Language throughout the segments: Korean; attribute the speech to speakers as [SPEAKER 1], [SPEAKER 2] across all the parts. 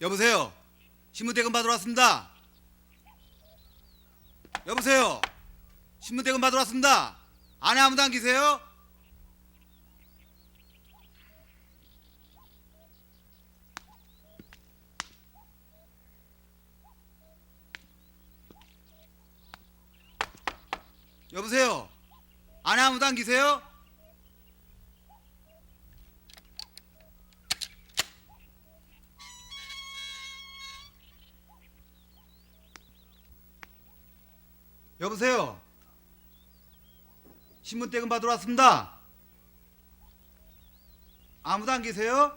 [SPEAKER 1] 여보세요. 신문대금 받으러 왔습니다. 여보세요. 신문대금 받으러 왔습니다. 안에 아무도 안 계세요? 여보세요. 안에 아무도 안 계세요? 여보세요. 신문대금 받으러 왔습니다. 아무도 안 계세요?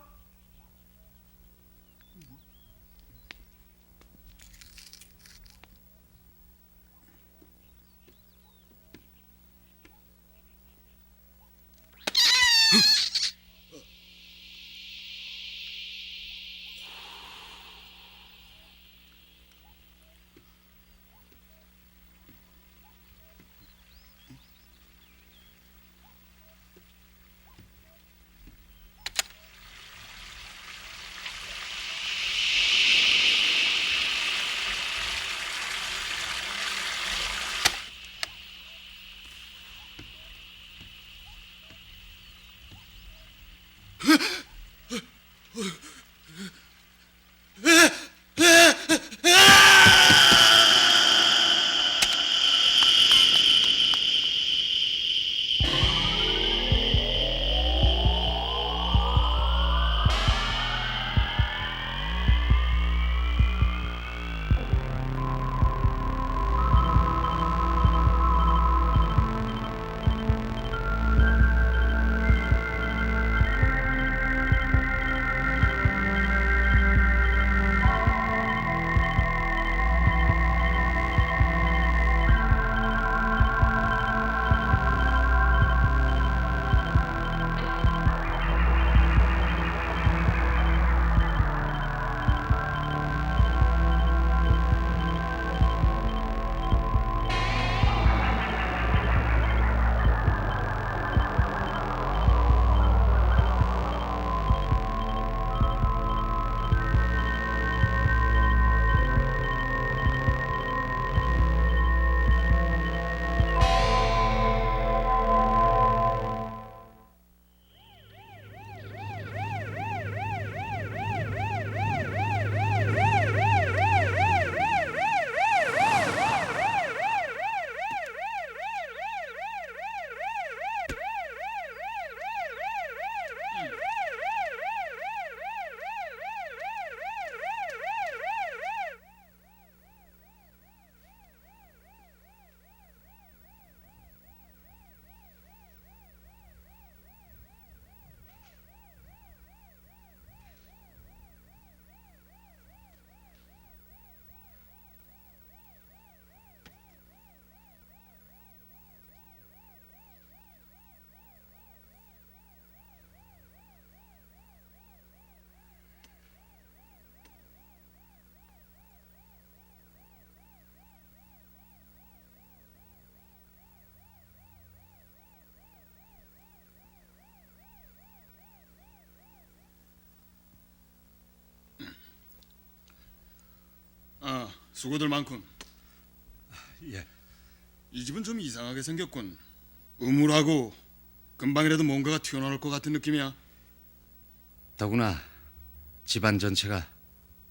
[SPEAKER 2] 수고들 많군.
[SPEAKER 3] 예.
[SPEAKER 2] 이 집은 좀 이상하게 생겼군. 우물하고 금방이라도 뭔가가 튀어나올 것 같은 느낌이야.
[SPEAKER 3] 더구나 집안 전체가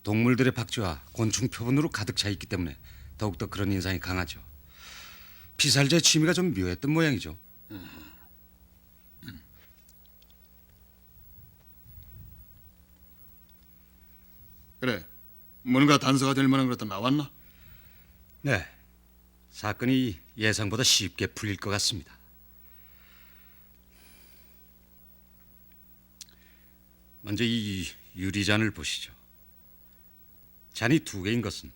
[SPEAKER 3] 동물들의 박쥐와 곤충 표본으로 가득 차 있기 때문에 더욱더 그런 인상이 강하죠. 피살자의 취미가 좀 묘했던 모양이죠.
[SPEAKER 2] 그래, 뭔가 단서가 될 만한 것도 나왔나?
[SPEAKER 3] 네. 사건이 예상보다 쉽게 풀릴 것 같습니다. 먼저 이 유리잔을 보시죠. 잔이 두 개인 것은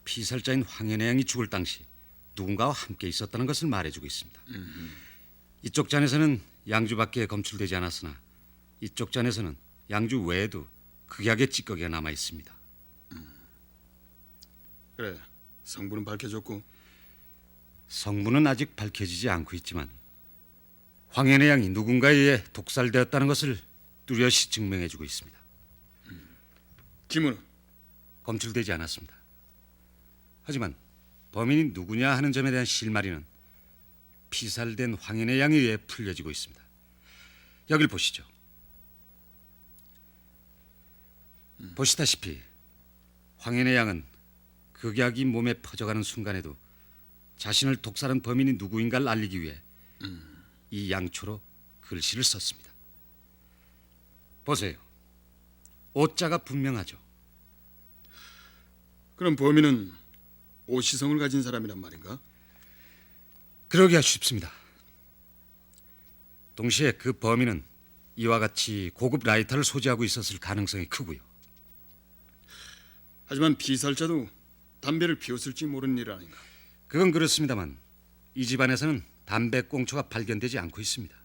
[SPEAKER 3] 피살자인 황현애 양이 죽을 당시 누군가와 함께 있었다는 것을 말해주고 있습니다. 이쪽 잔에서는 양주밖에 검출되지 않았으나 이쪽 잔에서는 양주 외에도 극약의 찌꺼기가 남아 있습니다.
[SPEAKER 2] 그래, 성분은 밝혀졌고.
[SPEAKER 3] 성분은 아직 밝혀지지 않고 있지만 황현애 양이 누군가에 의해 독살되었다는 것을 뚜렷이 증명해주고 있습니다.
[SPEAKER 2] 지문은
[SPEAKER 3] 검출되지 않았습니다. 하지만 범인이 누구냐 하는 점에 대한 실마리는 피살된 황인의 양에 의해 풀려지고 있습니다. 여길 보시죠. 보시다시피 황인의 양은 극약이 몸에 퍼져가는 순간에도 자신을 독살한 범인이 누구인가를 알리기 위해 이 양초로 글씨를 썼습니다. 보세요. 오자가 분명하죠.
[SPEAKER 2] 그럼 범인은 오시성을 가진 사람이란 말인가?
[SPEAKER 3] 그러기가 쉽습니다. 동시에 그 범인은 이와 같이 고급 라이터를 소지하고 있었을 가능성이 크고요.
[SPEAKER 2] 하지만 피살자도 담배를 피웠을지 모르는 일 아닌가?
[SPEAKER 3] 그건 그렇습니다만 이 집안에서는 담배꽁초가 발견되지 않고 있습니다.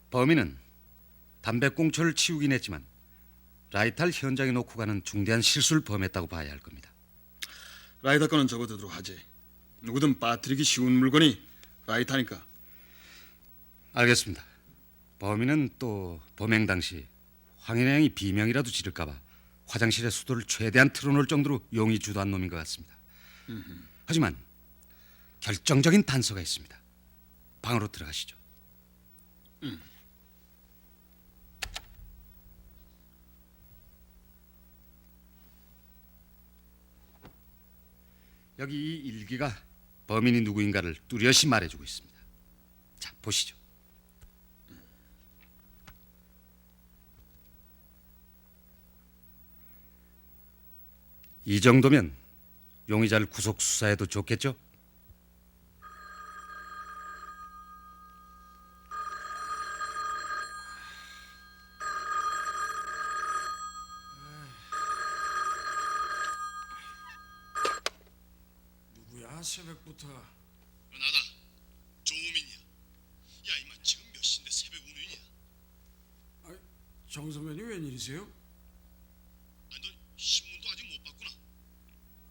[SPEAKER 3] 범인은 담배꽁초를 치우긴 했지만 라이터를 현장에 놓고 가는 중대한 실수를 범했다고 봐야 할 겁니다.
[SPEAKER 2] 라이터 건은 접어두도록 하지. 누구든 빠뜨리기 쉬운 물건이 라이터니까.
[SPEAKER 3] 알겠습니다. 범인은 또 범행 당시 황인의 양이 비명이라도 지를까 봐 화장실의 수도를 최대한 틀어놓을 정도로 용이 주도한 놈인 것 같습니다. 하지만 결정적인 단서가 있습니다. 방으로 들어가시죠. 여기 이 일기가 범인이 누구인가를 뚜렷이 말해주고 있습니다. 자, 보시죠. 이 정도면 용의자를 구속 수사해도 좋겠죠?
[SPEAKER 4] 누구야 새벽부터?
[SPEAKER 2] 나다. 조우민이야. 야 이마 지금 몇 시인데 새벽 운운이야?
[SPEAKER 4] 정 선배님 웬일이세요?
[SPEAKER 2] 아니 너 신문도 아직 못 봤구나.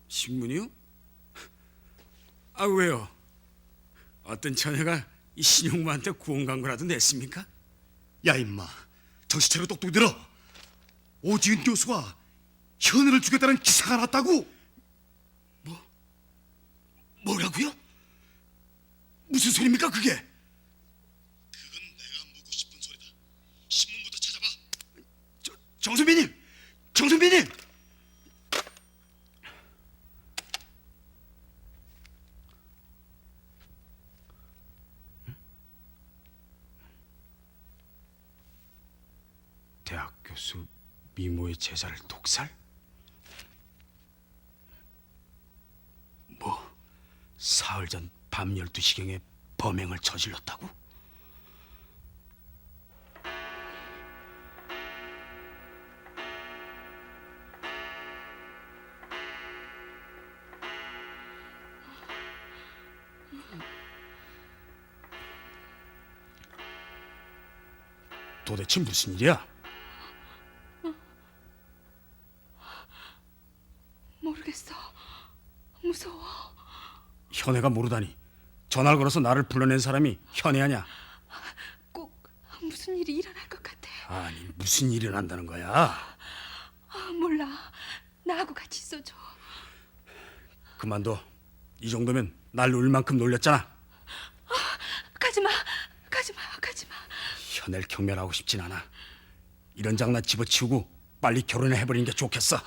[SPEAKER 4] 신문이요? 아 왜요? 어떤 처녀가 이 신용무한테 구원 광고라도 냈습니까?
[SPEAKER 5] 야 임마 정신 차려 똑똑히 들어. 오지은 교수가 현우를 죽였다는 기사가 났다고. 뭐라고요? 무슨 소리입니까 그게?
[SPEAKER 2] 그건 내가 묻고 싶은 소리다. 신문부터 찾아봐.
[SPEAKER 5] 정 선배님, 정 선배님.
[SPEAKER 4] 대학 교수 미모의 제자를 독살? 뭐 사흘 전 밤 12시경에 범행을 저질렀다고? 도대체 무슨 일이야?
[SPEAKER 6] 모르겠어. 무서워.
[SPEAKER 4] 현애가 모르다니. 전화를 걸어서 나를 불러낸 사람이 현애 아냐?
[SPEAKER 6] 꼭 무슨 일이 일어날 것 같아.
[SPEAKER 4] 아니 무슨 일이 일어난다는 거야?
[SPEAKER 6] 몰라. 나하고 같이 있어줘.
[SPEAKER 4] 그만둬. 이 정도면 날 놀 만큼 놀렸잖아.
[SPEAKER 6] 가지마. 가지마. 가지마.
[SPEAKER 4] 현애를 경멸하고 싶진 않아. 이런 장난 집어치우고 빨리 결혼을 해버리는 게 좋겠어.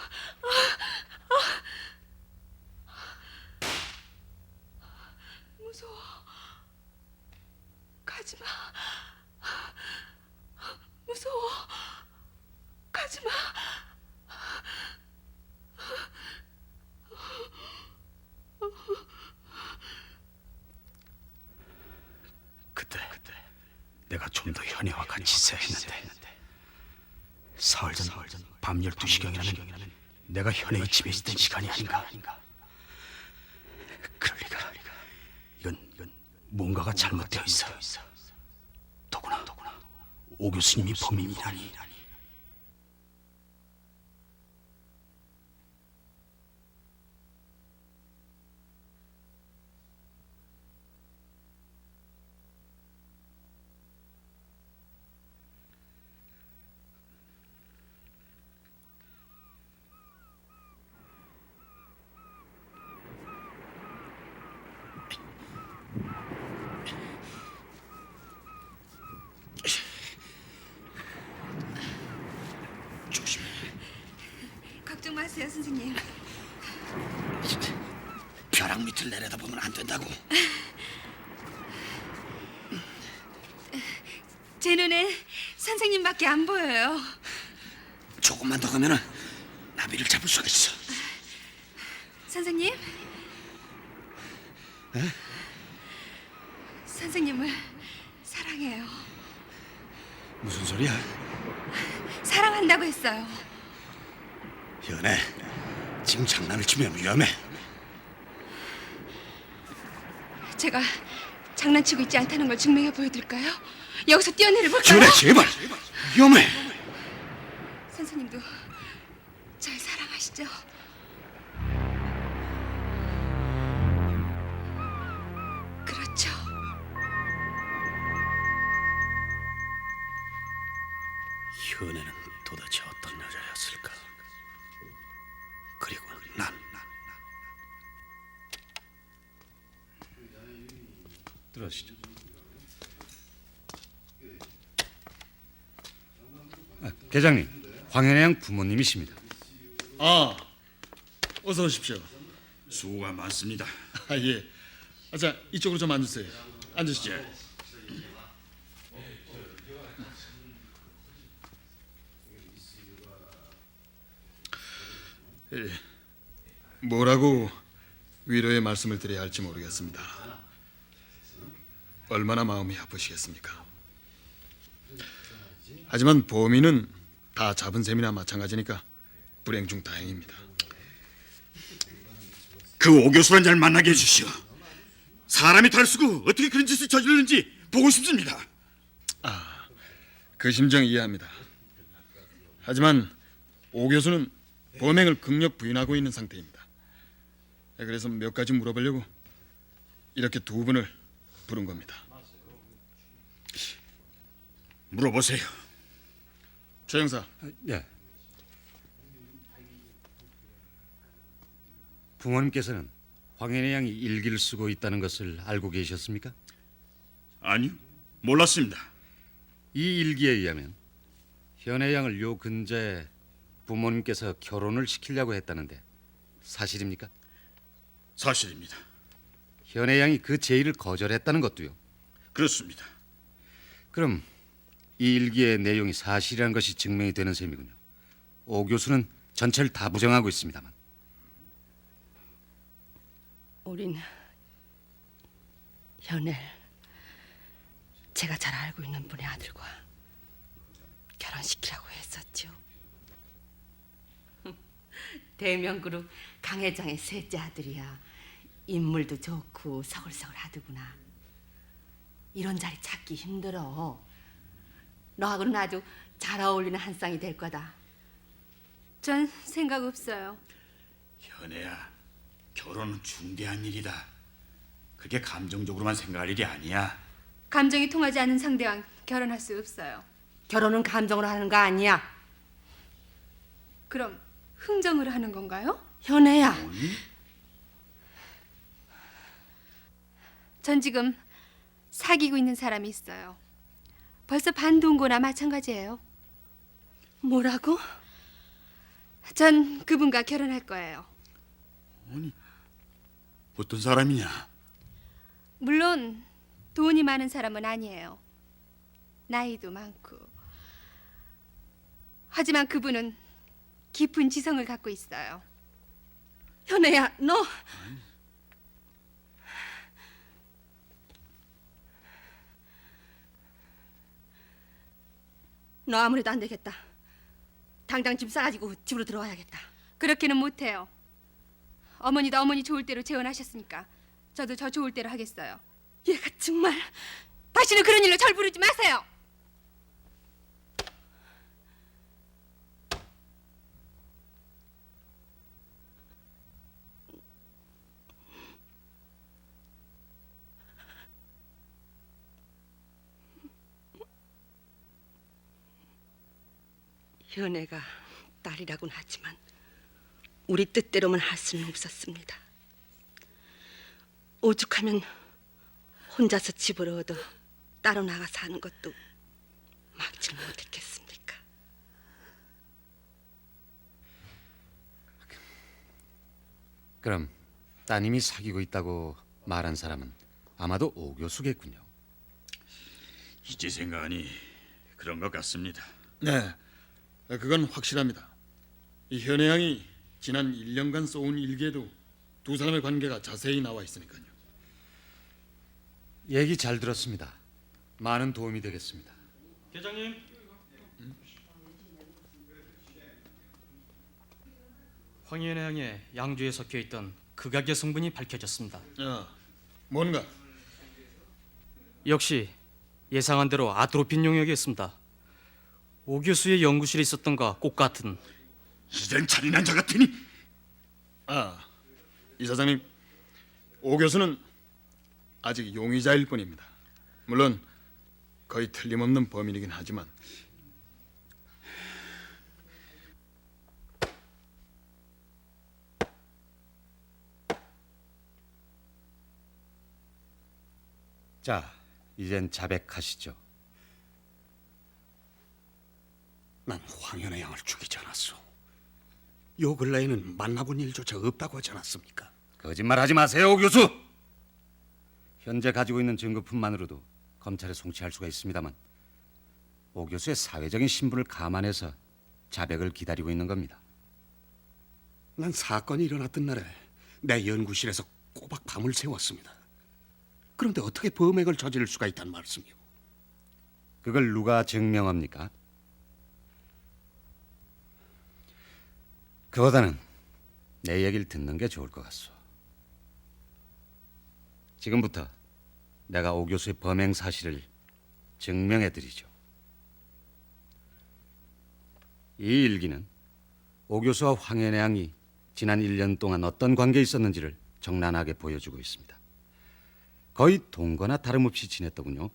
[SPEAKER 6] 무서워. 가지마. 무서워. 가지마.
[SPEAKER 4] 그때 내가 좀 더 현애와 같이 있어야 했는데 사흘 전 밤 12시경이라면 내가 현애의 집에 있던 시간이 아닌가. 그럴 리가. 이건 뭔가가 잘못되어 있어. 더구나 오 교수님이 범인이라니.
[SPEAKER 6] 조심하세요, 선생님.
[SPEAKER 4] 벼락 밑을 내려다보면 안 된다고.
[SPEAKER 6] 제 눈에 선생님밖에 안 보여요.
[SPEAKER 4] 조금만 더 가면은 나비를 잡을 수가 있어.
[SPEAKER 6] 선생님? 선생님을 사랑해요.
[SPEAKER 4] 무슨 소리야?
[SPEAKER 6] 사랑한다고 했어요.
[SPEAKER 4] 현애, 지금 장난을 치면 위험해.
[SPEAKER 6] 제가 장난치고 있지 않다는 걸 증명해 보여드릴까요? 여기서 뛰어내려 볼까요?
[SPEAKER 4] 현애, 제발. 위험해.
[SPEAKER 6] 선생님도 절 사랑하시죠? 그렇죠.
[SPEAKER 4] 현애는 도대체 어떤 여자였을까? 그리고 난
[SPEAKER 3] 들어오시죠. 계장님, 황현애 양 부모님이십니다.
[SPEAKER 2] 아, 어서 오십시오.
[SPEAKER 5] 수고가 많습니다.
[SPEAKER 2] 아, 예. 아, 자, 이쪽으로 좀 앉으세요. 앉으시죠. 예. 뭐라고 위로의 말씀을 드려야 할지 모르겠습니다. 얼마나 마음이 아프시겠습니까? 하지만 범인은 다 잡은 셈이나 마찬가지니까 불행 중 다행입니다.
[SPEAKER 5] 그 오 교수란 자를 만나게 해주시오. 사람이 탈수고 어떻게 그런 짓을 저지르는지 보고 싶습니다.
[SPEAKER 2] 그 심정 이해합니다. 하지만 오 교수는 범행을 극력 부인하고 있는 상태입니다. 그래서 몇 가지 물어보려고 이렇게 두 분을 부른 겁니다.
[SPEAKER 5] 물어보세요.
[SPEAKER 2] 최 형사,
[SPEAKER 3] 예. 부모님께서는 황현애 양이 일기를 쓰고 있다는 것을 알고 계셨습니까?
[SPEAKER 5] 아니요, 몰랐습니다.
[SPEAKER 3] 이 일기에 의하면 현애 양을 요 근처에 부모님께서 결혼을 시키려고 했다는데 사실입니까?
[SPEAKER 5] 사실입니다.
[SPEAKER 3] 현애 양이 그 제의를 거절했다는 것도요.
[SPEAKER 5] 그렇습니다.
[SPEAKER 3] 그럼 이 일기의 내용이 사실이라는 것이 증명이 되는 셈이군요. 오 교수는 전체를 다 부정하고 있습니다만.
[SPEAKER 7] 우린 현을 제가 잘 알고 있는 분의 아들과 결혼시키라고 했었죠. 대명그룹 강 회장의 셋째 아들이야. 인물도 좋고 서글서글하더구나. 이런 자리 찾기 힘들어. 너하고는 아주 잘 어울리는 한 쌍이 될 거다.
[SPEAKER 6] 전 생각 없어요.
[SPEAKER 5] 현애야, 결혼은 중대한 일이다. 그게 감정적으로만 생각할 일이 아니야.
[SPEAKER 6] 감정이 통하지 않는 상대와 결혼할 수 없어요.
[SPEAKER 7] 결혼은 감정으로 하는 거 아니야.
[SPEAKER 6] 그럼 흥정으로 하는 건가요?
[SPEAKER 7] 현애야.
[SPEAKER 6] 전 지금 사귀고 있는 사람이 있어요. 벌써 반동거나 마찬가지예요.
[SPEAKER 7] 뭐라고?
[SPEAKER 6] 전 그분과 결혼할 거예요.
[SPEAKER 5] 어떤 사람이냐?
[SPEAKER 6] 물론 돈이 많은 사람은 아니에요. 나이도 많고. 하지만 그분은 깊은 지성을 갖고 있어요.
[SPEAKER 7] 현애야, 너 아무래도 안 되겠다. 당장 집 싸가지고 집으로 들어와야겠다.
[SPEAKER 6] 그렇게는 못해요. 어머니도 어머니 좋을 대로 재혼하셨으니까 저도 저 좋을 대로 하겠어요.
[SPEAKER 7] 얘가 정말
[SPEAKER 6] 다시는 그런 일로 절 부르지 마세요.
[SPEAKER 7] 현애가 딸이라고는 하지만 우리 뜻대로만 할 수는 없었습니다. 오죽하면 혼자서 집을 얻어 따로 나가 사는 것도 막지 못했겠습니까?
[SPEAKER 3] 그럼 따님이 사귀고 있다고 말한 사람은 아마도 오 교수겠군요.
[SPEAKER 4] 이제 생각하니 그런 것 같습니다.
[SPEAKER 2] 네, 그건 확실합니다. 이 현애 양이 지난 1년간 써온 일기에도 두 사람의 관계가 자세히 나와 있으니까요.
[SPEAKER 3] 얘기 잘 들었습니다. 많은 도움이 되겠습니다.
[SPEAKER 8] 대장님. 황현애 양의 양주에 섞여 있던 극악의 성분이 밝혀졌습니다.
[SPEAKER 2] 뭔가?
[SPEAKER 8] 역시 예상한 대로 아트로핀 용액이었습니다. 오 교수의 연구실에 있었던 것과 똑같은.
[SPEAKER 5] 이런 잔인한 자 같으니
[SPEAKER 2] 이사장님, 오 교수는 아직 용의자일 뿐입니다. 물론 거의 틀림없는 범인이긴 하지만
[SPEAKER 3] 자, 이젠 자백하시죠.
[SPEAKER 4] 난 황현의 양을 죽이지 않았소. 요 근래에는 만나본 일조차 없다고 하지 않았습니까?
[SPEAKER 3] 거짓말하지 마세요, 오 교수. 현재 가지고 있는 증거품만으로도 검찰에 송치할 수가 있습니다만 오 교수의 사회적인 신분을 감안해서 자백을 기다리고 있는 겁니다.
[SPEAKER 4] 난 사건이 일어났던 날에 내 연구실에서 꼬박 밤을 새웠습니다. 그런데 어떻게 범행을 저지를 수가 있단 말씀이오?
[SPEAKER 3] 그걸 누가 증명합니까? 그보다는 내 얘기를 듣는 게 좋을 것 같소. 지금부터 내가 오 교수의 범행 사실을 증명해드리죠. 이 일기는 오 교수와 황현애 양이 지난 1년 동안 어떤 관계에 있었는지를 적나라하게 보여주고 있습니다. 거의 동거나 다름없이 지냈더군요.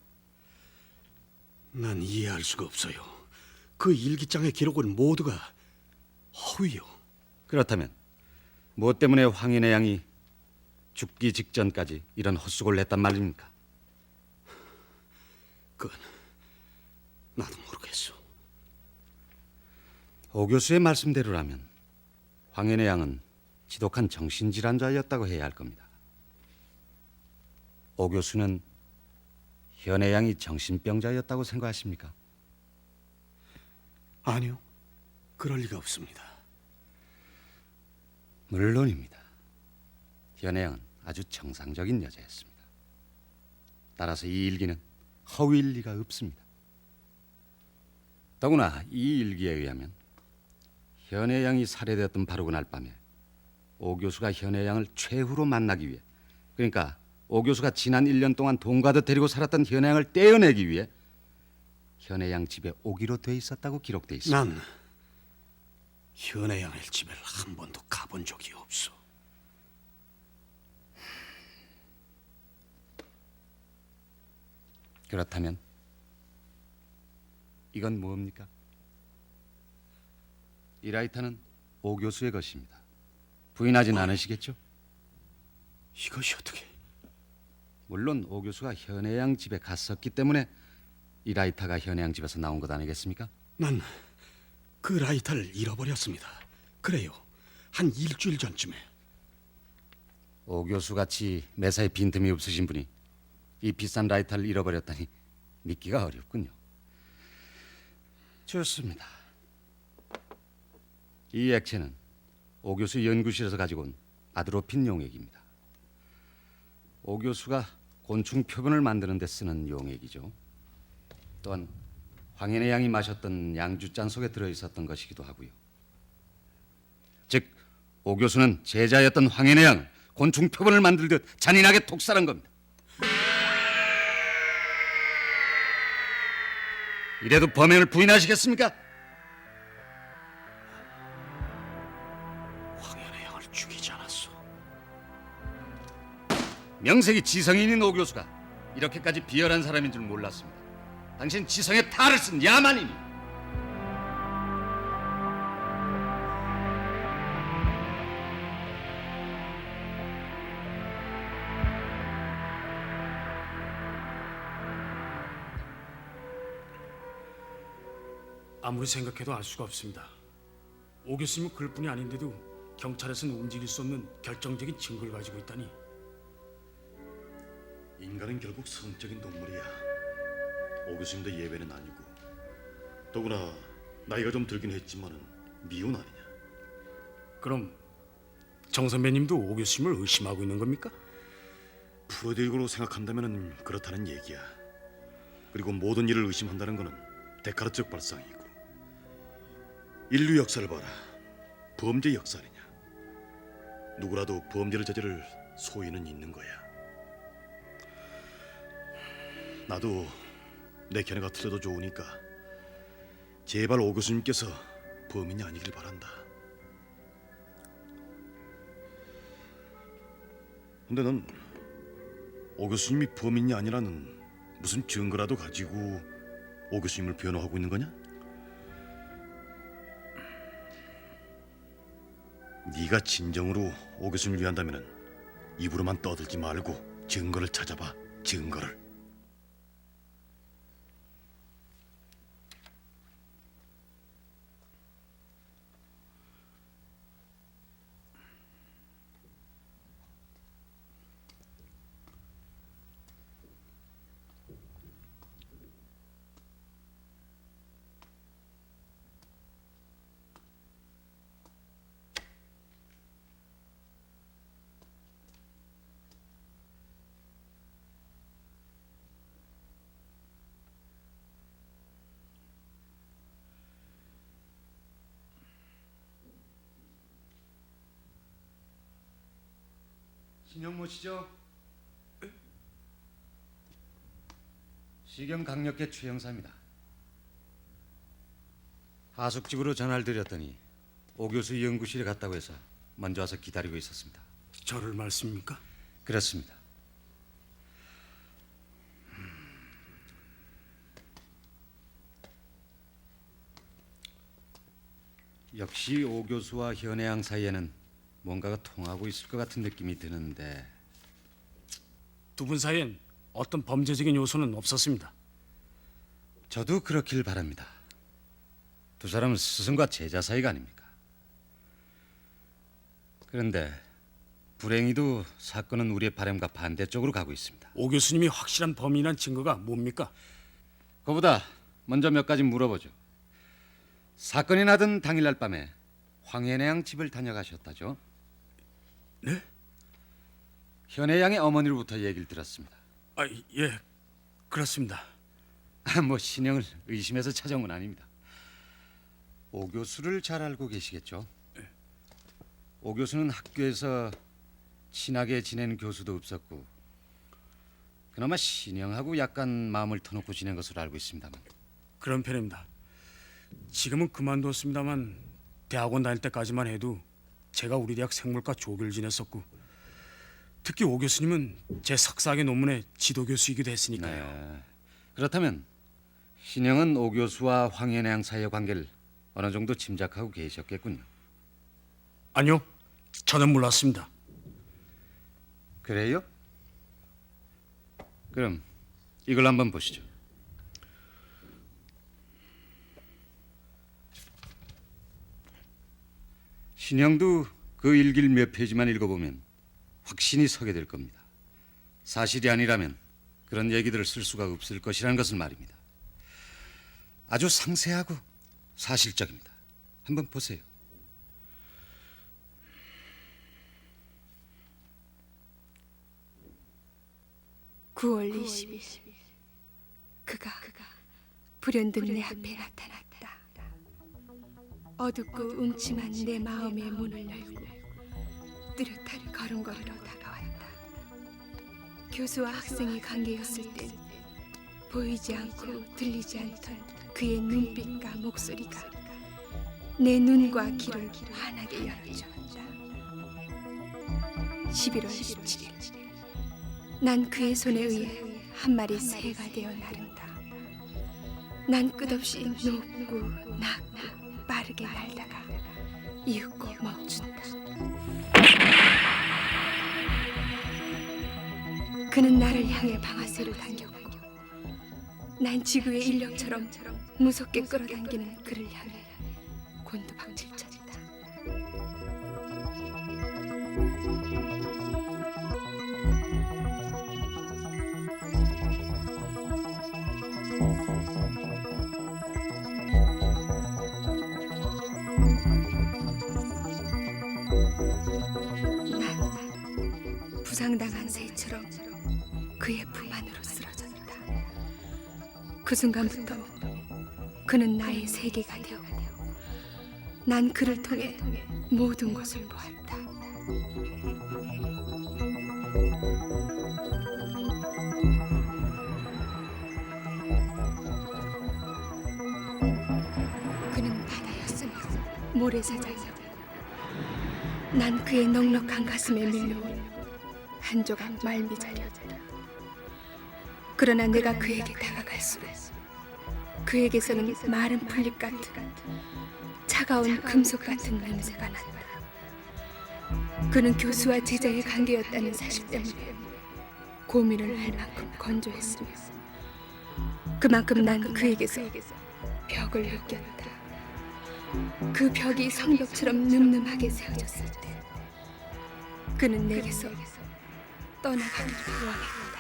[SPEAKER 4] 난 이해할 수가 없어요. 그 일기장의 기록은 모두가 허위요.
[SPEAKER 3] 그렇다면 무엇 때문에 황인의 양이 죽기 직전까지 이런 헛수고를 했단 말입니까?
[SPEAKER 4] 그건 나도 모르겠어.
[SPEAKER 3] 오 교수의 말씀대로라면 황인의 양은 지독한 정신질환자였다고 해야 할 겁니다. 오 교수는 현의 양이 정신병자였다고 생각하십니까?
[SPEAKER 4] 아니요, 그럴 리가 없습니다.
[SPEAKER 3] 물론입니다. 현의 양은 아주 정상적인 여자였습니다. 따라서 이 일기는 허위일 리가 없습니다. 더구나 이 일기에 의하면 현의 양이 살해되었던 바로 그날 밤에 오 교수가 현의 양을 최후로 만나기 위해, 그러니까 오 교수가 지난 1년 동안 동가도 데리고 살았던 현의 양을 떼어내기 위해 현의 양 집에 오기로 돼 있었다고 기록돼 있습니다.
[SPEAKER 4] 난 현의 양의 집에를 한 번도 가본 적이 없어.
[SPEAKER 3] 그렇다면 이건 뭡니까? 이 라이터는 오 교수의 것입니다. 부인하진 않으시겠죠?
[SPEAKER 4] 이것이 어떻게?
[SPEAKER 3] 물론 오 교수가 현의 양 집에 갔었기 때문에 이 라이터가 현의 양 집에서 나온 것 아니겠습니까?
[SPEAKER 4] 난 그 라이터를 잃어버렸습니다. 그래요, 한 일주일 전쯤에.
[SPEAKER 3] 오 교수 같이 매사에 빈틈이 없으신 분이 이 비싼 라이터를 잃어버렸다니 믿기가 어렵군요. 좋습니다. 이 액체는 오 교수 연구실에서 가지고 온 아드로핀 용액입니다. 오 교수가 곤충 표본을 만드는 데 쓰는 용액이죠. 또한 황현의 양이 마셨던 양주잔 속에 들어있었던 것이기도 하고요. 즉, 오 교수는 제자였던 황현의 양을 곤충 표본을 만들듯 잔인하게 독살한 겁니다. 이래도 범행을 부인하시겠습니까?
[SPEAKER 4] 황현의 양을 죽이지 않았어.
[SPEAKER 3] 명색이 지성인인 오 교수가 이렇게까지 비열한 사람인 줄 몰랐습니다. 당신 지성의 탈을 쓴 야만이니.
[SPEAKER 4] 아무리 생각해도 알 수가 없습니다. 오 교수님은 그럴 뿐이 아닌데도 경찰에서는 움직일 수 없는 결정적인 증거를 가지고 있다니.
[SPEAKER 5] 인간은 결국 성적인 동물이야. 오 교수님도 예외는 아니고. 더구나 나이가 좀 들긴 했지만은 미혼 아니냐.
[SPEAKER 4] 그럼 정 선배님도 오 교수님을 의심하고 있는 겁니까?
[SPEAKER 5] 프로이드적으로 생각한다면은 그렇다는 얘기야. 그리고 모든 일을 의심한다는 거는 데카르트적 발상이고. 인류 역사를 봐라. 범죄 역사 아니냐. 누구라도 범죄를 저지를 소인은 있는 거야. 나도 내 견해가 틀려도 좋으니까 제발 오 교수님께서 범인이 아니길 바란다. 근데 넌 오 교수님이 범인이 아니라는 무슨 증거라도 가지고 오 교수님을 변호하고 있는 거냐? 네가 진정으로 오 교수님을 위한다면은 입으로만 떠들지 말고 증거를 찾아봐. 증거를.
[SPEAKER 3] 신영모 씨죠? 시경 강력계 최 형사입니다. 하숙집으로 전화를 드렸더니 오 교수 연구실에 갔다고 해서 먼저 와서 기다리고 있었습니다.
[SPEAKER 4] 저를 말씀입니까?
[SPEAKER 3] 그렇습니다. 역시 오 교수와 현혜양 사이에는 뭔가가 통하고 있을 것 같은 느낌이 드는데.
[SPEAKER 4] 두 분 사이엔 어떤 범죄적인 요소는 없었습니다.
[SPEAKER 3] 저도 그렇길 바랍니다. 두 사람은 스승과 제자 사이가 아닙니까? 그런데 불행히도 사건은 우리의 바람과 반대쪽으로 가고 있습니다.
[SPEAKER 4] 오 교수님이 확실한 범인이란 증거가 뭡니까?
[SPEAKER 3] 그보다 먼저 몇 가지 물어보죠. 사건이 나던 당일날 밤에 황현혜양 집을 다녀가셨다죠?
[SPEAKER 4] 네?
[SPEAKER 3] 현혜양의 어머니로부터 얘기를 들었습니다.
[SPEAKER 4] 아, 예, 그렇습니다.
[SPEAKER 3] 뭐 신영을 의심해서 찾아온 건 아닙니다. 오 교수를 잘 알고 계시겠죠? 오 교수는 학교에서 친하게 지내는 교수도 없었고 그나마 신영하고 약간 마음을 터놓고 지낸 것으로 알고 있습니다만.
[SPEAKER 4] 그런 편입니다. 지금은 그만뒀습니다만 대학원 다닐 때까지만 해도 제가 우리 대학 생물과 조교를 지냈었고 특히 오 교수님은 제 석사학위 논문의 지도 교수이기도 했으니까요.
[SPEAKER 3] 네. 그렇다면 신영은 오 교수와 황현양 사이의 관계를 어느 정도 짐작하고 계셨겠군요.
[SPEAKER 4] 아니요, 저는 몰랐습니다.
[SPEAKER 3] 그래요? 그럼 이걸 한번 보시죠. 신영도 그 일기를 몇 페이지만 읽어보면 확신이 서게 될 겁니다. 사실이 아니라면 그런 얘기들을 쓸 수가 없을 것이라는 것을 말입니다. 아주 상세하고 사실적입니다. 한번 보세요.
[SPEAKER 6] (9월 20일) 그가 불현듯 내 앞에 나타났다. 어둡고 음침한 내 마음의 문을 열고 뚜렷한 걸음걸이로 다가왔다. 교수와 학생의 관계였을 땐 보이지 않고 들리지 않던 그의 눈빛과 목소리가 내 눈과 귀를 환하게 열어주었다. 11월 17일 난 그의 손에 의해 한 마리 새가 되어 나른다. 난 끝없이 높고 낮고 빠르게 날다가 이윽고 멈춘다. 그는 나를 향해 방아쇠를 당겼고 난 지구의 인력처럼 무섭게 끌어당기는 그를 향해 곤두박질 쳤다. 상당한 새처럼 그의 품 안으로 쓰러졌다. 그 순간부터 그는 나의 세계가 되었고 난 그를 통해 모든 것을 보았다. 그는 바다였으며 모래사장이었고 난 그의 넉넉한 가슴에 밀려온 한 조각 말미잘이었다. 그러나 내가 그에게 다가갈수록 그에게서는 마른 풀잎 같은 차가운 금속 같은 냄새가 난다. 그는 교수와 제자의 관계였다는 사실 때문에 고민을 할 만큼 건조했으며 그만큼 난 그에게서 벽을 느꼈다. 그 벽이 성벽처럼 늠름하게 세워졌을 때 그는 내게서 떠나가기를 원했다.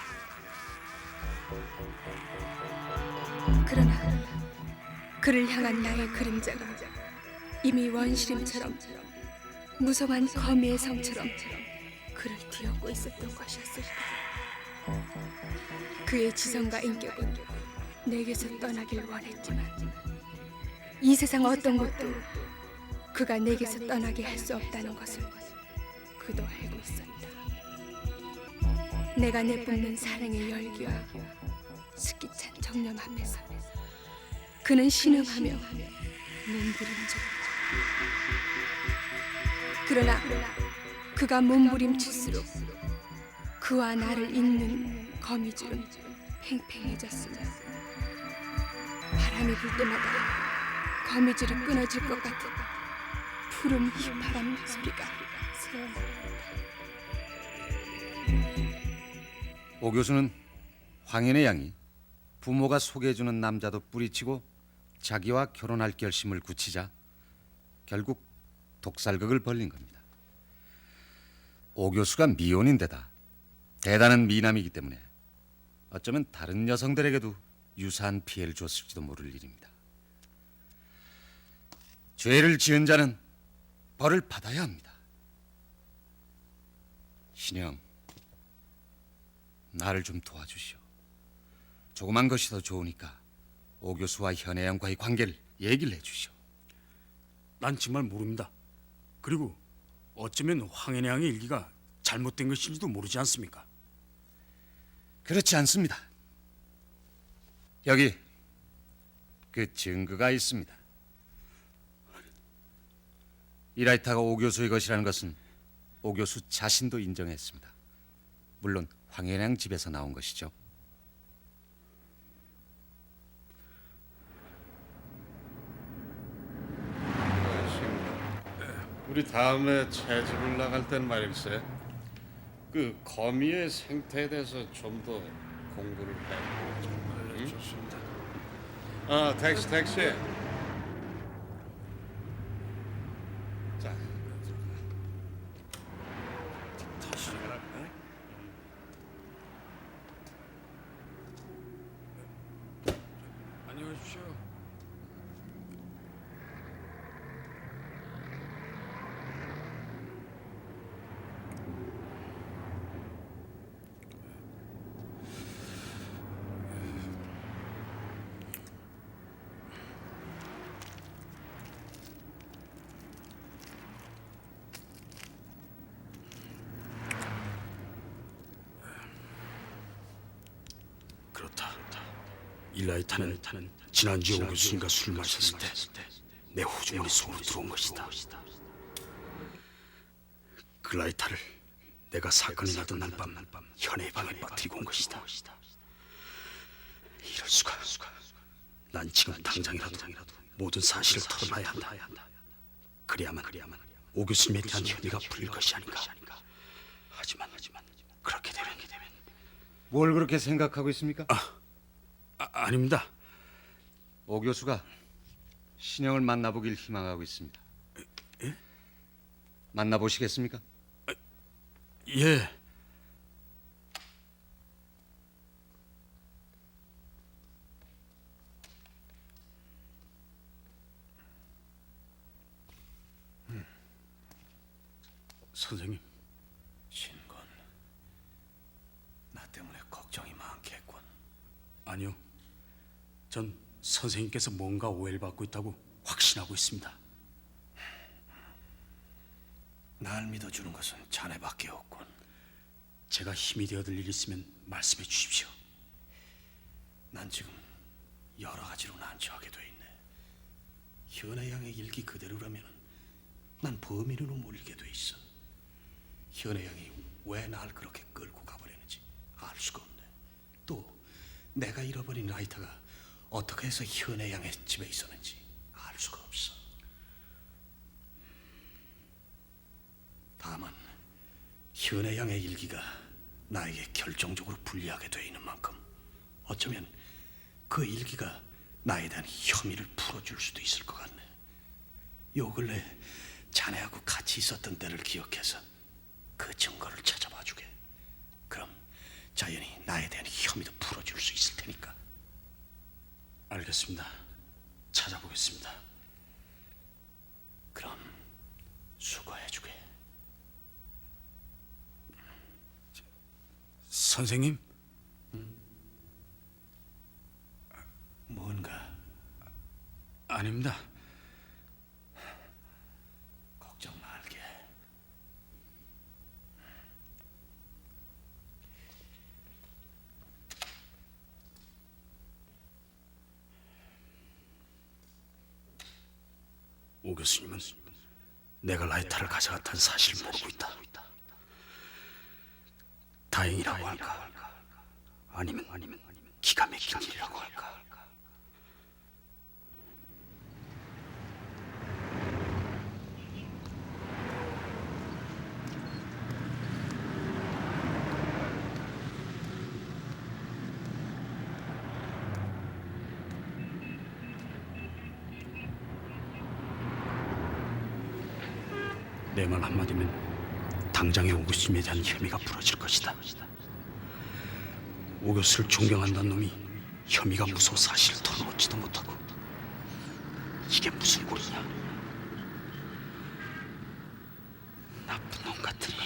[SPEAKER 6] 그러나 그를 향한 나의 그림자가 이미 원시림처럼 무성한 거미의 성처럼 그를 뒤엎고 있었던 것이었을까. 그의 지성과 인격은 내게서 떠나길 원했지만 이 세상 어떤 것도 그가 내게서 떠나게 할 수 없다는 것을 그도 알고 있었다. 내가 내뿜는 사랑의 열기와 스키찬 정념 앞에서 그는 신음하며 몸부림쳤다. 그러나 그가 몸부림칠수록 그와 나를 잇는 거미줄은 팽팽해졌으며 바람이 불 때마다 거미줄이 끊어질 것 같은 푸른 휘파람 소리가 새어나온다.
[SPEAKER 3] 오 교수는 황현의 양이 부모가 소개해주는 남자도 뿌리치고 자기와 결혼할 결심을 굳히자 결국 독살극을 벌린 겁니다. 오 교수가 미혼인데다 대단한 미남이기 때문에 어쩌면 다른 여성들에게도 유사한 피해를 줬을지도 모를 일입니다. 죄를 지은 자는 벌을 받아야 합니다. 신영, 나를 좀 도와주시오. 조그만 것이 더 좋으니까 오 교수와 현애 양과의 관계를 얘기를 해주시오.
[SPEAKER 4] 난 정말 모릅니다. 그리고 어쩌면 황현의 양의 일기가 잘못된 것인지도 모르지 않습니까?
[SPEAKER 3] 그렇지 않습니다. 여기 그 증거가 있습니다. 이 라이터가 오 교수의 것이라는 것은 오 교수 자신도 인정했습니다. 물론 황현양 집에서 나온 것이죠.
[SPEAKER 9] 우리 다음에 채집을 나갈 땐 말일세. 그 거미의 생태에 대해서 좀 더 공부를 해. 응? 좋습니다. 아, 택시. 자,
[SPEAKER 4] 다시 안녕히 계십시오. 그렇다. 일라이타는 지난주에 오 교수님과 술 마셨을 때 내 호주머니 속으로 들어온 것이다. 그 라이터를 내가 사건이 나던 날밤 현의 방에 빠뜨리고 온 것이다. 이럴 수가. 난 지금 당장이라도 모든 사실을 털어놔야 한다. 그래야만 오 교수님에 대한 혐의가 풀릴 것이 아닌가. 하지만 그렇게 되면
[SPEAKER 3] 뭘 그렇게 생각하고 있습니까?
[SPEAKER 4] 아닙니다.
[SPEAKER 3] 오 교수가 신영을 만나보길 희망하고 있습니다. 만나보시겠습니까?
[SPEAKER 4] 예. 선생님.
[SPEAKER 5] 신건,
[SPEAKER 4] 아니요. 전 선생님께서 뭔가 오해를 받고 있다고 확신하고 있습니다.
[SPEAKER 10] 날 믿어주는 것은 자네밖에 없군.
[SPEAKER 4] 제가 힘이 되어드릴 일 있으면 말씀해 주십시오.
[SPEAKER 10] 난 지금 여러 가지로 난처하게 돼 있네. 현애 양의 일기 그대로라면 난 범인으로 몰리게 돼 있어. 현애 양이 왜 날 그렇게 끌고 가버렸는지 알 수가 없네. 또 내가 잃어버린 라이터가 어떻게 해서 현애 양의 집에 있었는지 알 수가 없어. 다만 현애 양의 일기가 나에게 결정적으로 불리하게 돼 있는 만큼 어쩌면 그 일기가 나에 대한 혐의를 풀어줄 수도 있을 것 같네. 요 근래 자네하고 같이 있었던 때를 기억해서 그 증거를 찾아봐 주게. 그럼 자연히 나에 대한 혐의도 풀어줄 수 있을 테니까.
[SPEAKER 4] 알겠습니다. 찾아보겠습니다.
[SPEAKER 10] 그럼 수고해 주게.
[SPEAKER 4] 선생님?
[SPEAKER 10] 뭔가
[SPEAKER 4] 아닙니다.
[SPEAKER 10] 걱정 말게.
[SPEAKER 4] 오 교수님은 내가 라이터를 가져갔다는 사실을 모르고 있다. 다행이라고 할까? 아니면 기가 막힌 일이라고 할까? 내 말 한마디면 당장의 오 교수님에 대한 혐의가 풀어질 것이다. 오 교수를 존경한다는 놈이 혐의가 무서워 사실을 털어놓지도 못하고 이게 무슨 꼴이냐? 나쁜 놈 같은 것.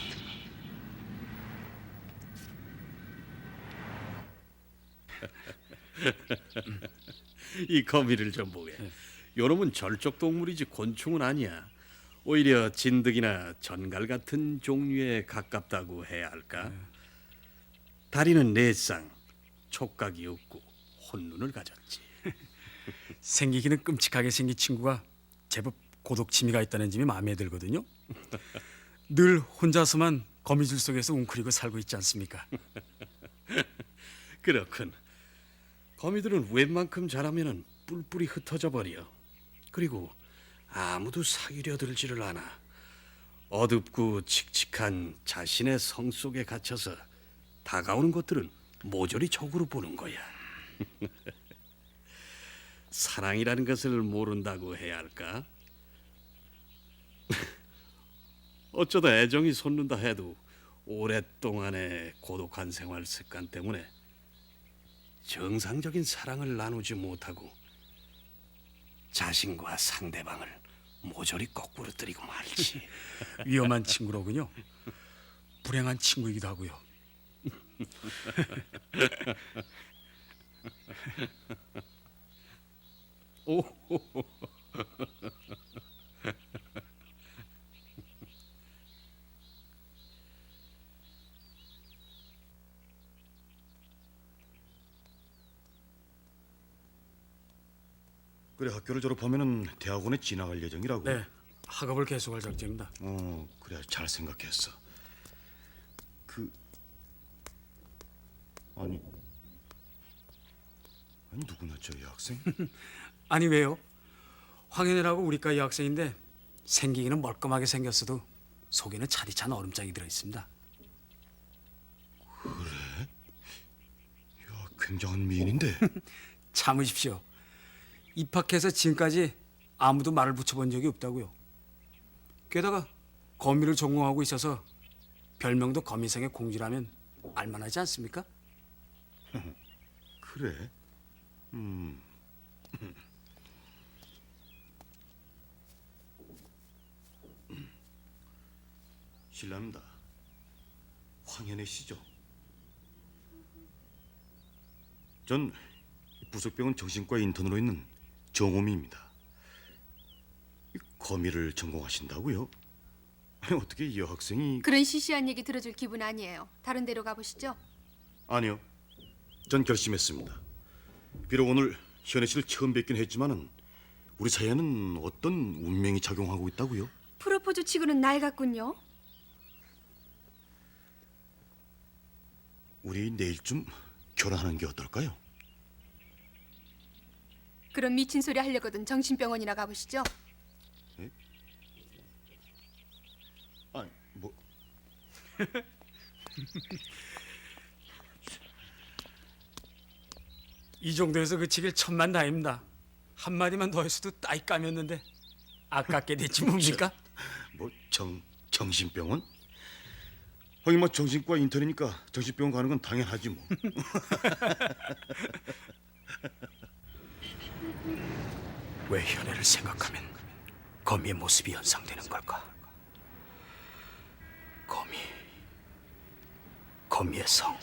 [SPEAKER 9] 이 거미를 좀 보게. 요놈은 절적 동물이지 곤충은 아니야. 오히려 진드기나 전갈 같은 종류에 가깝다고 해야 할까? 다리는 네 쌍, 촉각이 없고 혼눈을 가졌지.
[SPEAKER 4] 생기기는 끔찍하게 생긴 친구가 제법 고독 취미가 있다는 점이 마음에 들거든요. 늘 혼자서만 거미줄 속에서 웅크리고 살고 있지 않습니까?
[SPEAKER 9] 그렇군. 거미들은 웬만큼 자라면은 뿔뿔이 흩어져 버려. 그리고 아무도 사귀려 들지를 않아. 어둡고 칙칙한 자신의 성 속에 갇혀서 다가오는 것들은 모조리 적으로 보는 거야. 사랑이라는 것을 모른다고 해야 할까? 어쩌다 애정이 솟는다 해도 오랫동안의 고독한 생활 습관 때문에 정상적인 사랑을 나누지 못하고 자신과 상대방을 모조리 거꾸로 뜨리고 말지.
[SPEAKER 4] 위험한 친구로군요. 불행한 친구이기도 하고요.
[SPEAKER 9] 오,
[SPEAKER 5] 그래 학교를 졸업하면은 대학원에 진학할 예정이라고.
[SPEAKER 4] 네, 학업을 계속할 작정입니다.
[SPEAKER 5] 그래 잘 생각했어. 아니 누구냐 저 여학생?
[SPEAKER 4] 아니 왜요? 황현이라고 우리과 여학생인데 생기기는 멀끔하게 생겼어도 속에는 차디찬 얼음장이 들어 있습니다.
[SPEAKER 5] 야 굉장한 미인인데.
[SPEAKER 4] 참으십시오. 입학해서 지금까지 아무도 말을 붙여본 적이 없다고요. 게다가 거미를 전공하고 있어서 별명도 거미성의 공주라면 알만하지 않습니까?
[SPEAKER 5] 그래? 실례합니다. 황현애 씨죠? 전 부속병원 정신과 인턴으로 있는 정호미입니다. 거미를 전공하신다고요? 아니, 어떻게 이 여학생이...
[SPEAKER 6] 그런 시시한 얘기 들어줄 기분 아니에요. 다른 데로 가보시죠.
[SPEAKER 5] 아니요. 전 결심했습니다. 비록 오늘 현애 씨를 처음 뵙긴 했지만은 우리 사이에는 어떤 운명이 작용하고 있다고요?
[SPEAKER 6] 프로포즈 치고는 낡았군요.
[SPEAKER 5] 우리 내일쯤 결혼하는 게 어떨까요?
[SPEAKER 6] 그럼 미친 소리 하려거든 정신병원이나 가보시죠.
[SPEAKER 5] 아니, 뭐...
[SPEAKER 4] 이 정도에서 그치길 천만다행입니다. 한마디만 더 했어도 따위 까였는데 아깝게 됐지 뭡니까?
[SPEAKER 5] 뭐 정신병원? 하긴 뭐 정신과 인턴이니까 정신병원 가는 건 당연하지 뭐.
[SPEAKER 10] 왜 현애를 생각하면 거미의 모습이 연상되는 걸까? 거미의 성.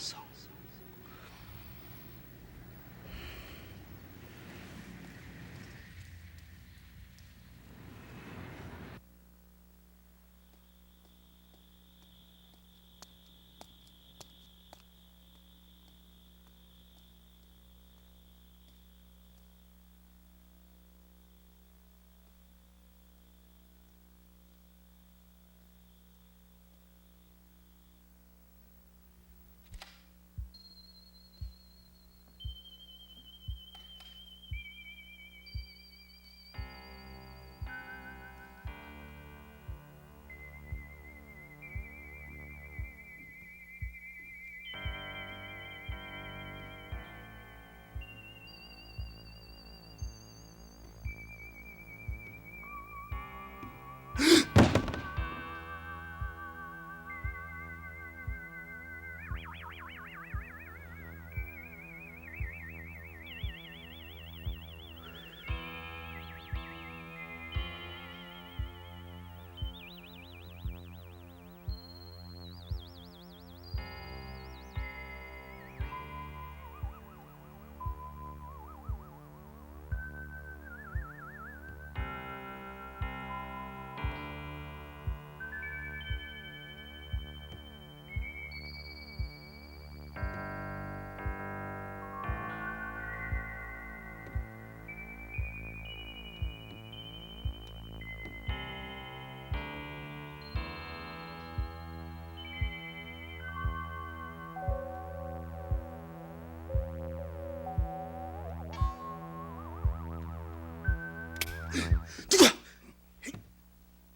[SPEAKER 10] 누가?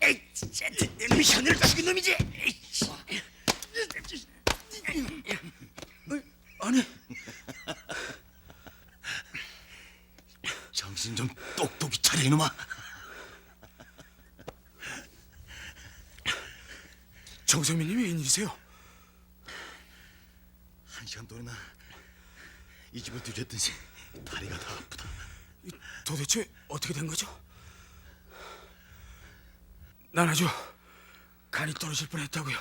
[SPEAKER 10] 에이, 진짜 놈이 현애를 죽인 놈이지.
[SPEAKER 5] 아니, 정신 좀 똑똑히 차려 이놈아.
[SPEAKER 4] 정성민님이 웬일이세요?
[SPEAKER 5] 한 시간 동안이나 이 집을 뒤졌더니 다리가 다 아프다.
[SPEAKER 4] 도대체 어떻게 된 거죠? 난 아주 간이 떨어질 뻔했다고요.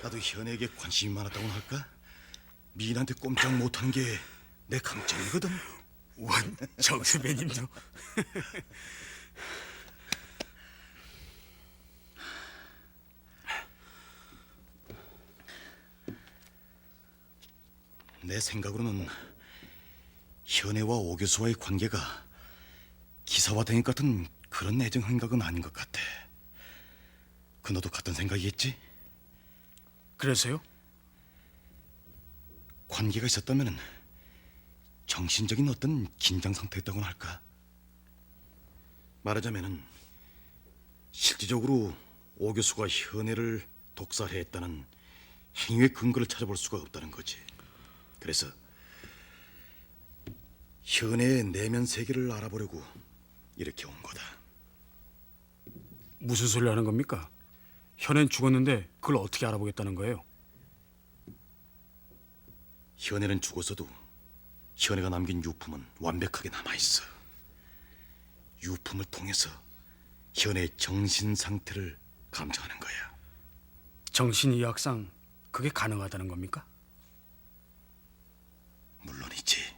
[SPEAKER 5] 나도 현애에게 관심이 많았다고나 할까? 미인한테 꼼짝 못하는 게 내 강점이거든.
[SPEAKER 4] 원 정수배님도
[SPEAKER 5] 내 생각으로는 현애와 오 교수와의 관계가 기사와 대립 같은 그런 애정 행각은 아닌 것 같아. 그 너도 같은 생각이겠지?
[SPEAKER 4] 그래서요?
[SPEAKER 5] 관계가 있었다면 정신적인 어떤 긴장 상태였다고나 할까? 말하자면은 실질적으로 오 교수가 현애를 독살했다는 행위의 근거를 찾아볼 수가 없다는 거지. 그래서 현애의 내면 세계를 알아보려고 이렇게 온 거다.
[SPEAKER 4] 무슨 소리 하는 겁니까? 현애는 죽었는데 그걸 어떻게 알아보겠다는 거예요?
[SPEAKER 5] 현애는 죽었어도 현애가 남긴 유품은 완벽하게 남아있어. 유품을 통해서 현애의 정신 상태를 감정하는 거야.
[SPEAKER 4] 정신의학상 그게 가능하다는 겁니까?
[SPEAKER 5] 물론이지.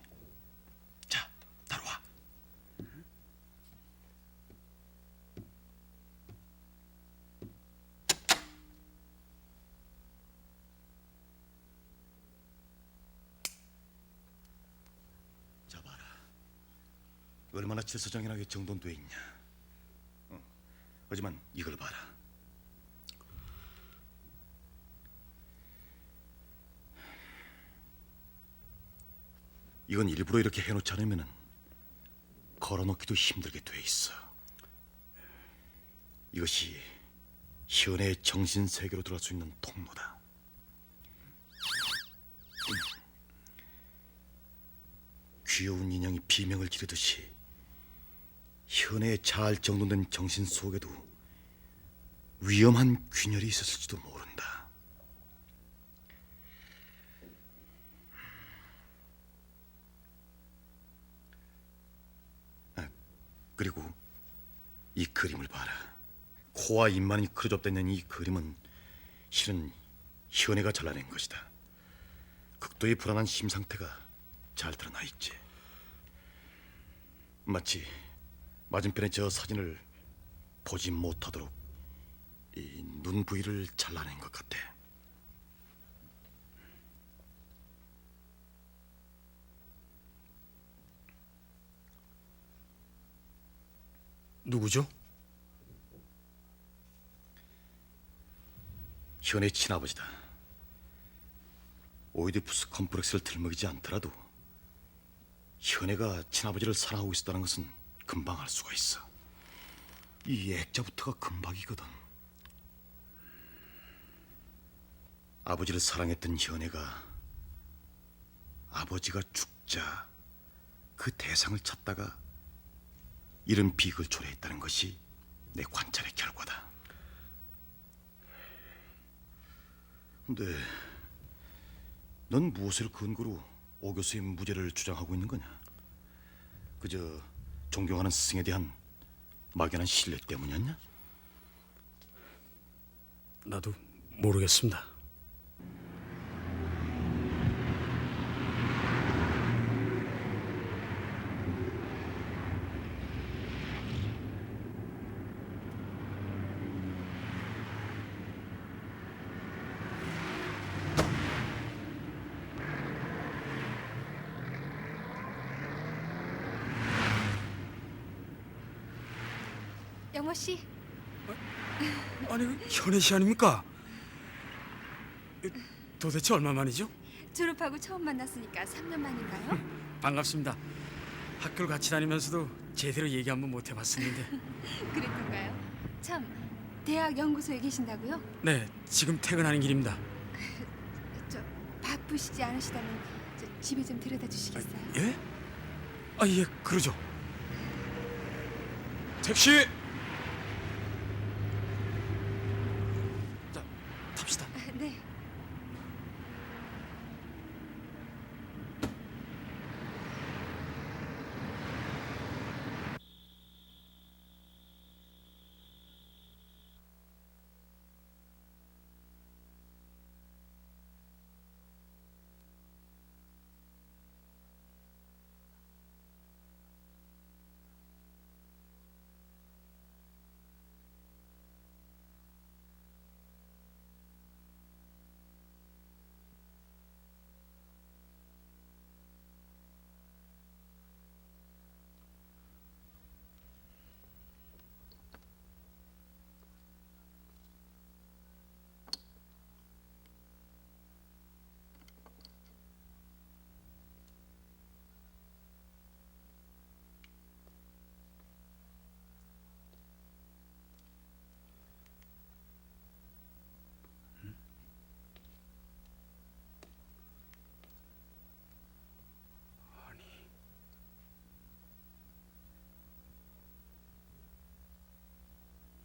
[SPEAKER 5] 얼마나 질서정연하게 정돈돼 있냐. 하지만 이걸 봐라. 이건 일부러 이렇게 해놓지 않으면은 걸어놓기도 힘들게 돼 있어. 이것이 현의 정신 세계로 들어갈 수 있는 통로다. 귀여운 인형이 비명을 지르듯이 현의 잘 정돈된 정신 속에도 위험한 균열이 있었을지도 모른다. 그리고 이 그림을 봐라. 코와 입만이 크로잡되어 있는 이 그림은 실은 현애가 잘라낸 것이다. 극도의 불안한 심 상태가 잘 드러나 있지. 마치 맞은편의 저 사진을 보지 못하도록 이 눈 부위를 잘라낸 것 같아.
[SPEAKER 4] 누구죠?
[SPEAKER 5] 현의 친아버지다. 오이디푸스 컴플렉스를 들먹이지 않더라도 현애가 친아버지를 사랑하고 있었다는 것은 금방 알 수가 있어. 이 액자부터가 금박이거든. 아버지를 사랑했던 현애가 아버지가 죽자 그 대상을 찾다가 이런 비극을 초래했다는 것이 내 관찰의 결과다. 근데 넌 무엇을 근거로 오 교수의 무죄를 주장하고 있는 거냐? 그저 존경하는 스승에 대한 막연한 신뢰 때문이었냐?
[SPEAKER 4] 나도 모르겠습니다.
[SPEAKER 6] 영호 씨,
[SPEAKER 4] 아니, 현애 씨 아닙니까? 도대체 얼마 만이죠?
[SPEAKER 6] 졸업하고 처음 만났으니까 3년 만인가요?
[SPEAKER 4] 반갑습니다. 학교를 같이 다니면서도 제대로 얘기 한번 못 해봤었는데.
[SPEAKER 6] 그랬던가요? 참, 대학 연구소에 계신다고요?
[SPEAKER 4] 네, 지금 퇴근하는 길입니다.
[SPEAKER 6] 저 바쁘시지 않으시다면 저 집에 좀 데려다 주시겠어요?
[SPEAKER 4] 예? 아, 예, 그러죠. 택시! 자, 탑시다.
[SPEAKER 6] 네.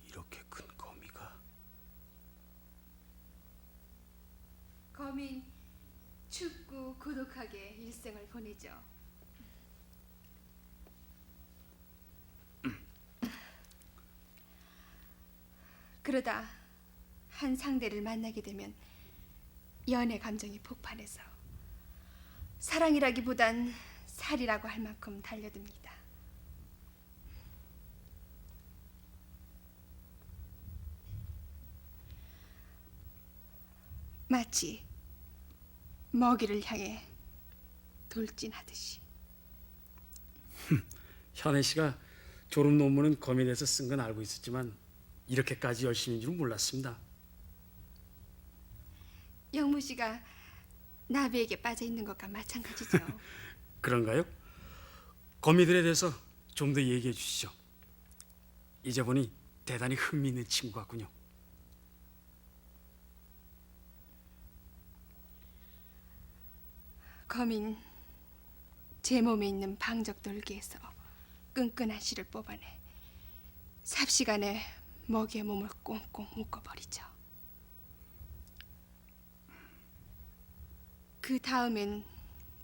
[SPEAKER 4] 이렇게 큰 거미가.
[SPEAKER 6] 거민 춥고 고독하게 일생을 보내죠. 그러다 한 상대를 만나게 되면 연애 감정이 폭발해서 사랑이라기보단 살이라고 할 만큼 달려듭니다. 마치 먹이를 향해 돌진하듯이.
[SPEAKER 4] 현애 씨가 졸업 논문은 검에 대해서 쓴 건 알고 있었지만 이렇게까지 열심인 줄은 몰랐습니다.
[SPEAKER 6] 영무 씨가 나비에게 빠져 있는 것과 마찬가지죠.
[SPEAKER 4] 그런가요? 거미들에 대해서 좀 더 얘기해 주시죠. 이제 보니 대단히 흥미있는 친구 같군요.
[SPEAKER 6] 거민 제 몸에 있는 방적 돌기에서 끈끈한 실을 뽑아내 삽시간에 먹이의 몸을 꽁꽁 묶어버리죠. 그 다음엔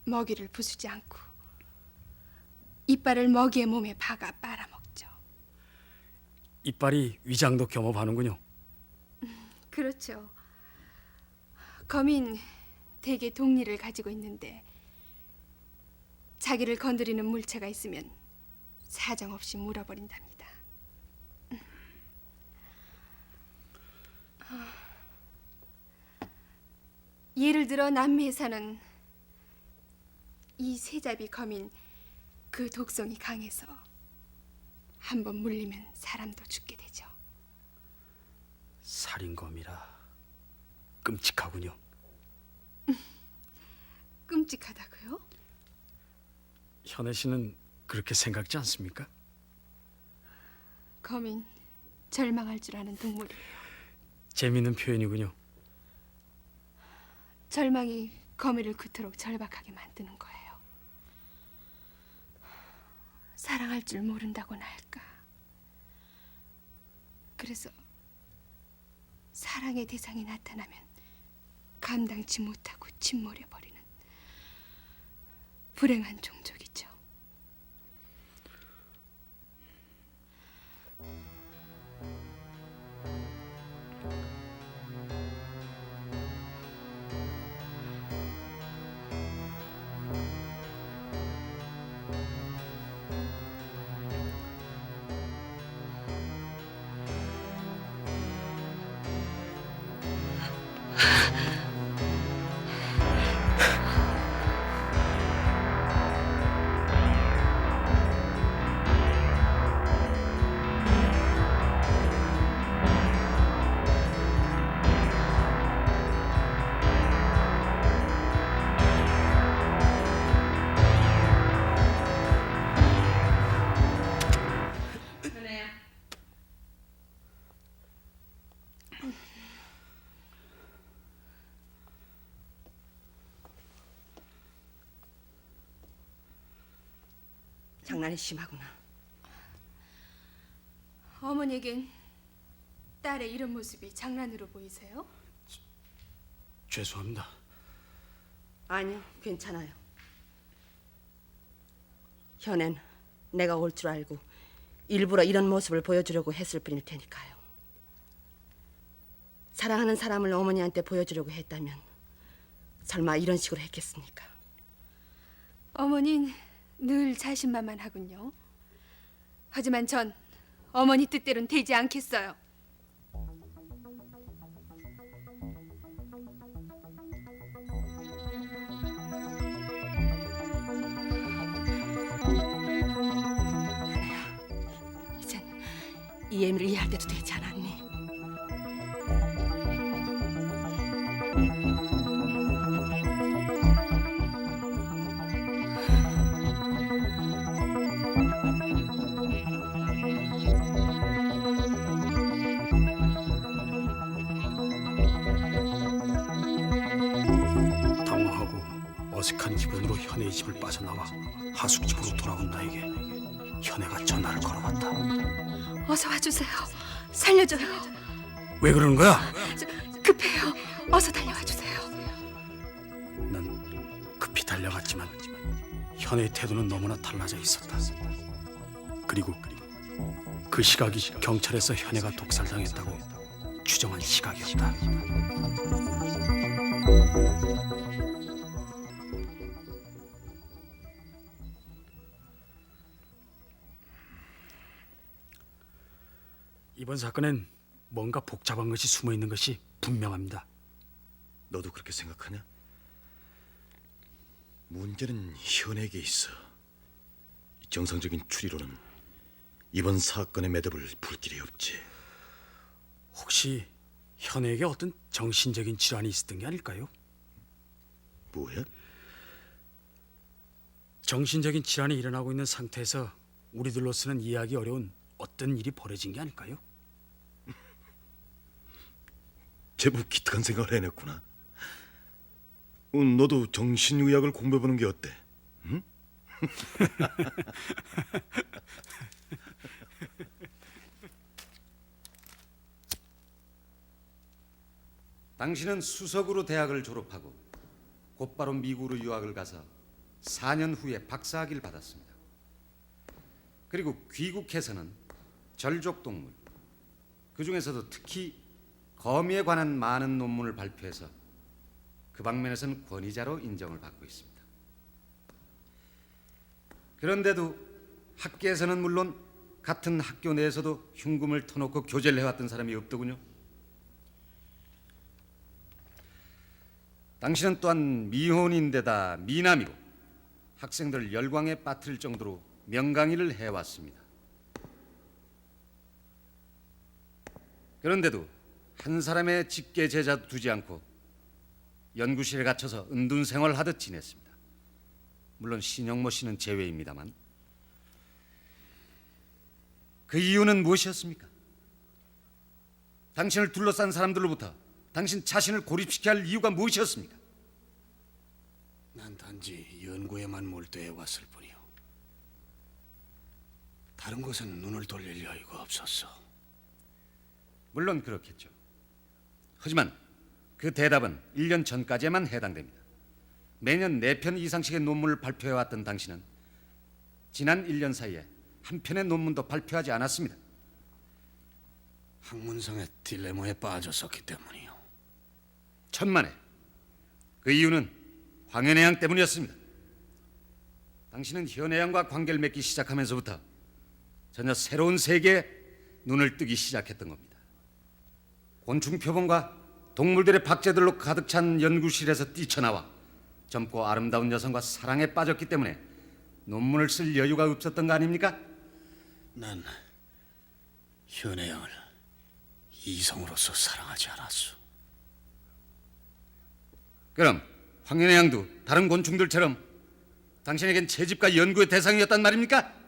[SPEAKER 6] 먹이를 부수지 않고 이빨을 먹이의 몸에 박아 빨아먹죠.
[SPEAKER 4] 이빨이 위장도 겸업하는군요.
[SPEAKER 6] 그렇죠. 거민 대개 독리를 가지고 있는데 자기를 건드리는 물체가 있으면 사정없이 물어버린답니다. 예를 들어 남미에 사는 이 세잡이 거민, 그 독성이 강해서 한번 물리면 사람도 죽게 되죠.
[SPEAKER 4] 살인검이라 끔찍하군요.
[SPEAKER 6] 끔찍하다고요?
[SPEAKER 4] 현애 씨는 그렇게 생각지 않습니까?
[SPEAKER 6] 거민 절망할 줄 아는 동물이에요.
[SPEAKER 4] 재미있는 표현이군요.
[SPEAKER 6] 절망이 거미를 그토록 절박하게 만드는 거예요. 사랑할 줄 모른다고나 할까. 그래서 사랑의 대상이 나타나면 감당치 못하고 침몰해 버리는 불행한 종족이죠.
[SPEAKER 7] 장난이 심하구나.
[SPEAKER 6] 어머니에겐 딸의 이런 모습이 장난으로 보이세요?
[SPEAKER 4] 죄송합니다.
[SPEAKER 7] 아니요, 괜찮아요. 현엔 내가 올 줄 알고 일부러 이런 모습을 보여주려고 했을 뿐일 테니까요. 사랑하는 사람을 어머니한테 보여주려고 했다면 설마 이런 식으로 했겠습니까?
[SPEAKER 6] 어머니는 늘 자신만만하군요. 하지만 전 어머니 뜻대로는 되지 않겠어요.
[SPEAKER 7] 이젠 이 애미를 이해할 때도 되지 않았니?
[SPEAKER 4] 당황하고 어색한 기분으로 현애의 집을 빠져나와 하숙집으로 돌아온 나에게 현애가 전화를 걸어왔다.
[SPEAKER 6] 어서 와주세요. 살려줘요.
[SPEAKER 4] 왜 그러는 거야?
[SPEAKER 6] 급해요. 어서 달려와 주세요.
[SPEAKER 4] 난 급히 달려갔지만 현애의 태도는 너무나 달라져 있었다. 그리고 그 시각이 경찰에서 현애가 독살당했다고 추정한 시각이었다. 이번 사건엔 뭔가 복잡한 것이 숨어 있는 것이 분명합니다.
[SPEAKER 5] 너도 그렇게 생각하냐? 문제는 현에게 있어. 정상적인 추리로는 이번 사건의 매듭을 풀 길이 없지.
[SPEAKER 4] 혹시 현에게 어떤 정신적인 질환이 있었던 게 아닐까요?
[SPEAKER 5] 뭐야?
[SPEAKER 4] 정신적인 질환이 일어나고 있는 상태에서 우리들로서는 이해하기 어려운 어떤 일이 벌어진 게 아닐까요?
[SPEAKER 5] 제법 기특한 생각을 해냈구나. 너도 정신의학을 공부해보는 게 어때? 응?
[SPEAKER 3] 당신은 수석으로 대학을 졸업하고 곧바로 미국으로 유학을 가서 4년 후에 박사학위를 받았습니다. 그리고 귀국해서는 절족동물, 그 중에서도 특히 거미에 관한 많은 논문을 발표해서 그 방면에서는 권위자로 인정을 받고 있습니다. 그런데도 학계에서는 물론 같은 학교 내에서도 흉금을 터놓고 교제를 해왔던 사람이 없더군요. 당신은 또한 미혼인데다 미남이고 학생들 열광에 빠뜨릴 정도로 명강의를 해왔습니다. 그런데도 한 사람의 직계 제자도 두지 않고 연구실에 갇혀서 은둔 생활하듯 지냈습니다. 물론 신영모 씨는 제외입니다만. 그 이유는 무엇이었습니까? 당신을 둘러싼 사람들로부터 당신 자신을 고립시켜야 할 이유가 무엇이었습니까?
[SPEAKER 10] 난 단지 연구에만 몰두해 왔을 뿐이요. 다른 것은 눈을 돌릴 여유가 없었어.
[SPEAKER 3] 물론 그렇겠죠. 하지만 그 대답은 1년 전까지에만 해당됩니다. 매년 4편 이상씩의 논문을 발표해왔던 당신은 지난 1년 사이에 한 편의 논문도 발표하지 않았습니다.
[SPEAKER 10] 학문성의 딜레마에 빠졌었기 때문이요.
[SPEAKER 3] 천만에 그 이유는 황현애양 때문이었습니다. 당신은 현애양과 관계를 맺기 시작하면서부터 전혀 새로운 세계에 눈을 뜨기 시작했던 겁니다. 곤충 표본과 동물들의 박제들로 가득 찬 연구실에서 뛰쳐나와 젊고 아름다운 여성과 사랑에 빠졌기 때문에 논문을 쓸 여유가 없었던 거 아닙니까?
[SPEAKER 10] 난 현애양을 이성으로서 사랑하지 않았어.
[SPEAKER 3] 그럼 황현애양도 다른 곤충들처럼 당신에겐 채집과 연구의 대상이었단 말입니까?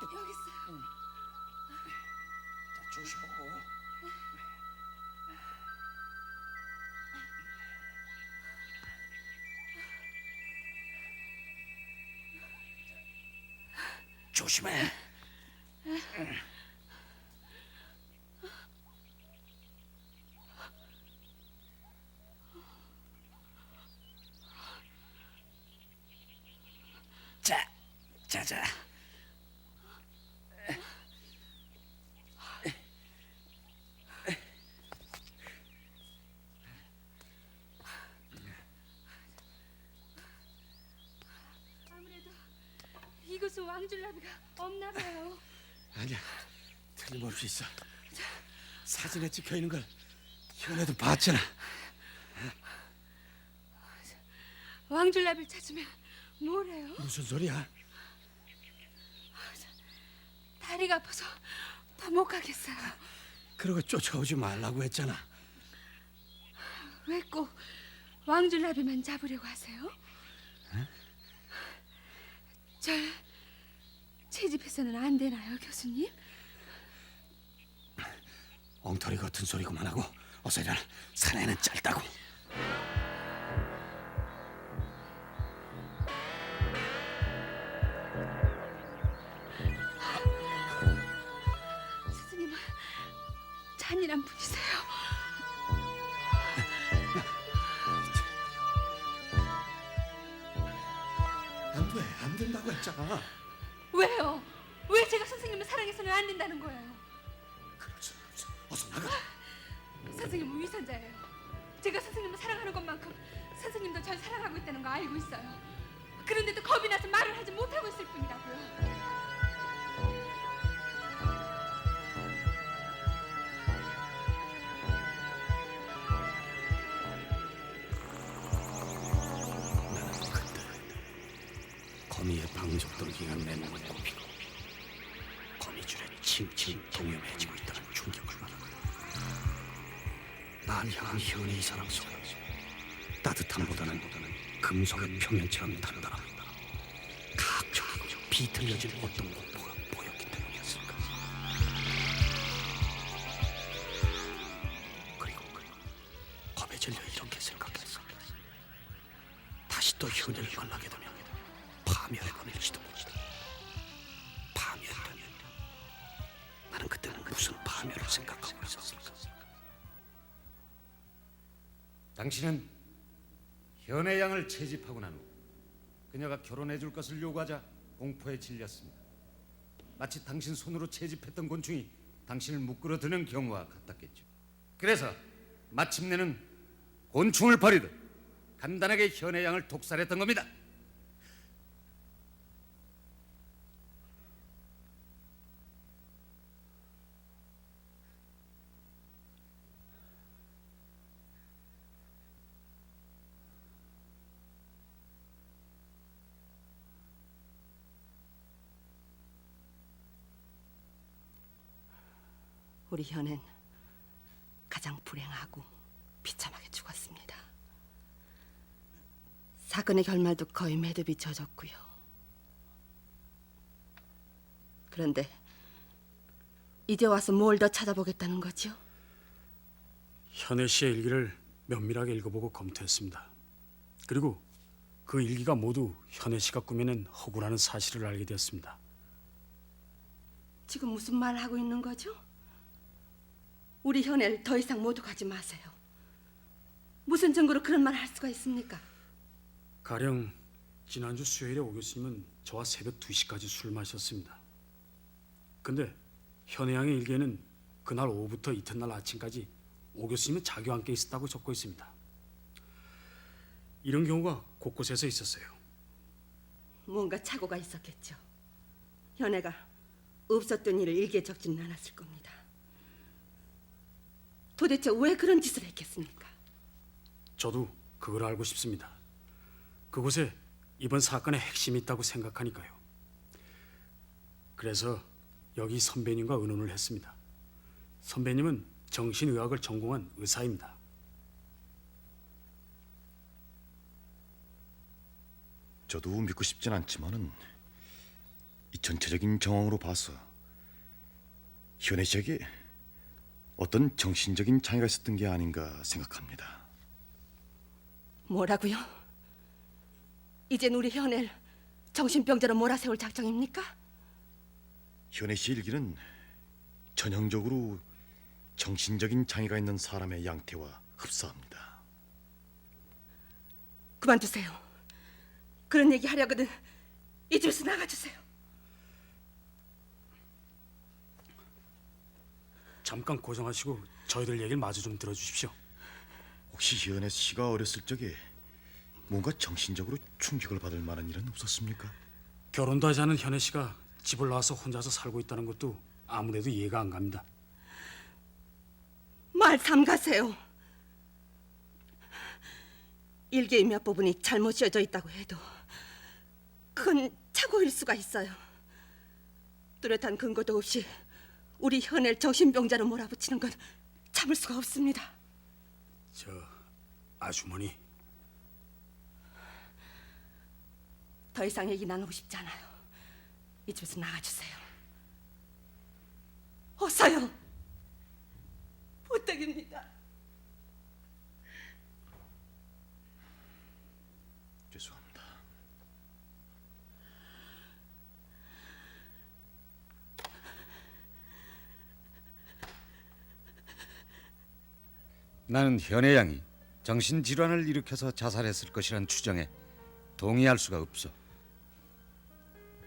[SPEAKER 6] 여기 있어요.
[SPEAKER 10] 조심하고. 조심해. 자자.
[SPEAKER 6] 아무래도 이곳은 왕줄나비가 없나 봐요.
[SPEAKER 10] 아니야, 틀림없이 있어. 사진에 찍혀 있는 걸 현애도 봤잖아.
[SPEAKER 6] 왕줄나비를 찾으면 뭐래요?
[SPEAKER 10] 무슨 소리야?
[SPEAKER 6] 다리가 아파서 더 못 가겠어요.
[SPEAKER 10] 그러고 쫓아오지 말라고 했잖아.
[SPEAKER 6] 왜 꼭 왕줄나비만 잡으려고 하세요? 절 채집해서는 안 되나요, 교수님?
[SPEAKER 10] 엉터리 같은 소리 그만하고 어서 일어나. 사내는 짧다고.
[SPEAKER 6] 스승님은 잔인한 분이세요.
[SPEAKER 10] 안 된다고 했잖아.
[SPEAKER 6] 왜요? 왜 제가 선생님을 사랑해서는 안 된다는 거예요.
[SPEAKER 10] 어서 나가.
[SPEAKER 6] 선생님은 위선자예요. 제가 선생님을 사랑하는 것만큼 선생님도 절 사랑하고 있다는 거 알고 있어요. 그런데도 겁이 나서 말을 하지 못하고 있을 뿐이라고요.
[SPEAKER 10] 나는 그때 거미의 방적돌기가 내 몸을 덮이고 거미줄에 칭칭 동염해지고 있다는 충격을 받았다. 날 향한 현의 사랑 속에 따뜻함보다는 금속의 표면처럼 단단합니다. 각적이고 비틀려진 어떤 공포가 보였기 때문이었을까. 그리고 겁에 질려 이렇게 생각했어. 다시 또 현이를 만나게 되면 파멸해 버릴지도 모르다. 파멸이라니. 나는 그때는 무슨 파멸을 생각하고 있었을까.
[SPEAKER 3] 당신은 현의 양을 채집하고 난 후 그녀가 결혼해 줄 것을 요구하자 공포에 질렸습니다. 마치 당신 손으로 채집했던 곤충이 당신을 묶으러드는 경우와 같았겠죠. 그래서 마침내는 곤충을 버리듯 간단하게 현의 양을 독살했던 겁니다.
[SPEAKER 7] 우리 현은 가장 불행하고 비참하게 죽었습니다. 사건의 결말도 거의 매듭이 젖었고요. 그런데 이제 와서 뭘 더 찾아보겠다는 거죠?
[SPEAKER 4] 현애 씨의 일기를 면밀하게 읽어보고 검토했습니다. 그리고 그 일기가 모두 현애 씨가 꾸며낸 허구라는 사실을 알게 되었습니다.
[SPEAKER 7] 지금 무슨 말 하고 있는 거죠? 우리 현애를 더 이상 모두 가지 마세요. 무슨 증거로 그런 말 할 수가 있습니까?
[SPEAKER 4] 가령 지난주 수요일에 오 교수님은 저와 새벽 2시까지 술을 마셨습니다. 근데 현애 양의 일기에는 그날 오후부터 이튿날 아침까지 오 교수님은 자기와 함께 있었다고 적고 있습니다. 이런 경우가 곳곳에서 있었어요.
[SPEAKER 7] 뭔가 착오가 있었겠죠. 현애가 없었던 일을 일기에 적지는 않았을 겁니다. 도대체 왜 그런 짓을 했겠습니까?
[SPEAKER 4] 저도 그걸 알고 싶습니다. 그곳에 이번 사건의 핵심이 있다고 생각하니까요. 그래서 여기 선배님과 의논을 했습니다. 선배님은 정신의학을 전공한 의사입니다.
[SPEAKER 5] 저도 믿고 싶진 않지만은 이 전체적인 정황으로 봐서 현애 씨에게 어떤 정신적인 장애가 있었던 게 아닌가 생각합니다.
[SPEAKER 7] 뭐라고요? 이젠 우리 현애를 정신병자로 몰아세울 작정입니까?
[SPEAKER 5] 현애 씨 일기는 전형적으로 정신적인 장애가 있는 사람의 양태와 흡사합니다.
[SPEAKER 7] 그만두세요. 그런 얘기 하려거든 이 집에서 나가주세요.
[SPEAKER 4] 잠깐 고정하시고 저희들 얘기를 마저 좀 들어주십시오.
[SPEAKER 5] 혹시 현애 씨가 어렸을 적에 뭔가 정신적으로 충격을 받을 만한 일은 없었습니까?
[SPEAKER 4] 결혼도 하지 않은 현애 씨가 집을 나와서 혼자서 살고 있다는 것도 아무래도 이해가 안 갑니다.
[SPEAKER 7] 말 삼가세요. 일기의 몇 부분이 잘못 씌어져 있다고 해도 그건 착오일 수가 있어요. 뚜렷한 근거도 없이 우리 현애를 정신병자로 몰아붙이는 건 참을 수가 없습니다.
[SPEAKER 4] 저 아주머니,
[SPEAKER 7] 더 이상 얘기 나누고 싶지 않아요. 이 집에서 나가주세요. 어서요. 부탁입니다.
[SPEAKER 5] 죄송합니다.
[SPEAKER 3] 나는 현의 양이 정신질환을 일으켜서 자살했을 것이란 추정에 동의할 수가 없어.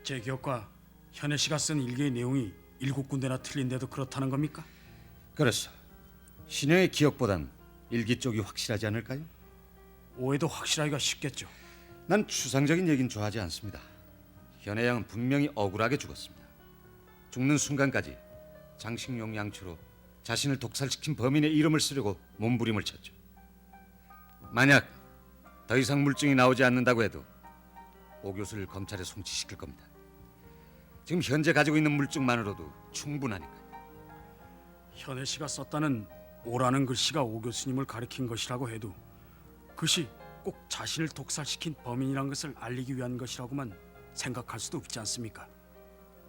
[SPEAKER 4] 제 기억과 현애 씨가 쓴 일기의 내용이 7군데나 틀린데도 그렇다는 겁니까?
[SPEAKER 3] 그렇소. 신영의 기억보단 일기 쪽이 확실하지 않을까요?
[SPEAKER 4] 오해도 확실하기가 쉽겠죠.
[SPEAKER 3] 난 추상적인 얘긴 좋아하지 않습니다. 현애 양은 분명히 억울하게 죽었습니다. 죽는 순간까지 장식용 양초로 자신을 독살시킨 범인의 이름을 쓰려고 몸부림을 쳤죠. 만약 더 이상 물증이 나오지 않는다고 해도 오 교수를 검찰에 송치시킬 겁니다. 지금 현재 가지고 있는 물증만으로도 충분하니까요.
[SPEAKER 4] 현애 씨가 썼다는 오라는 글씨가 오 교수님을 가리킨 것이라고 해도 그것이 꼭 자신을 독살시킨 범인이란 것을 알리기 위한 것이라고만 생각할 수도 없지 않습니까?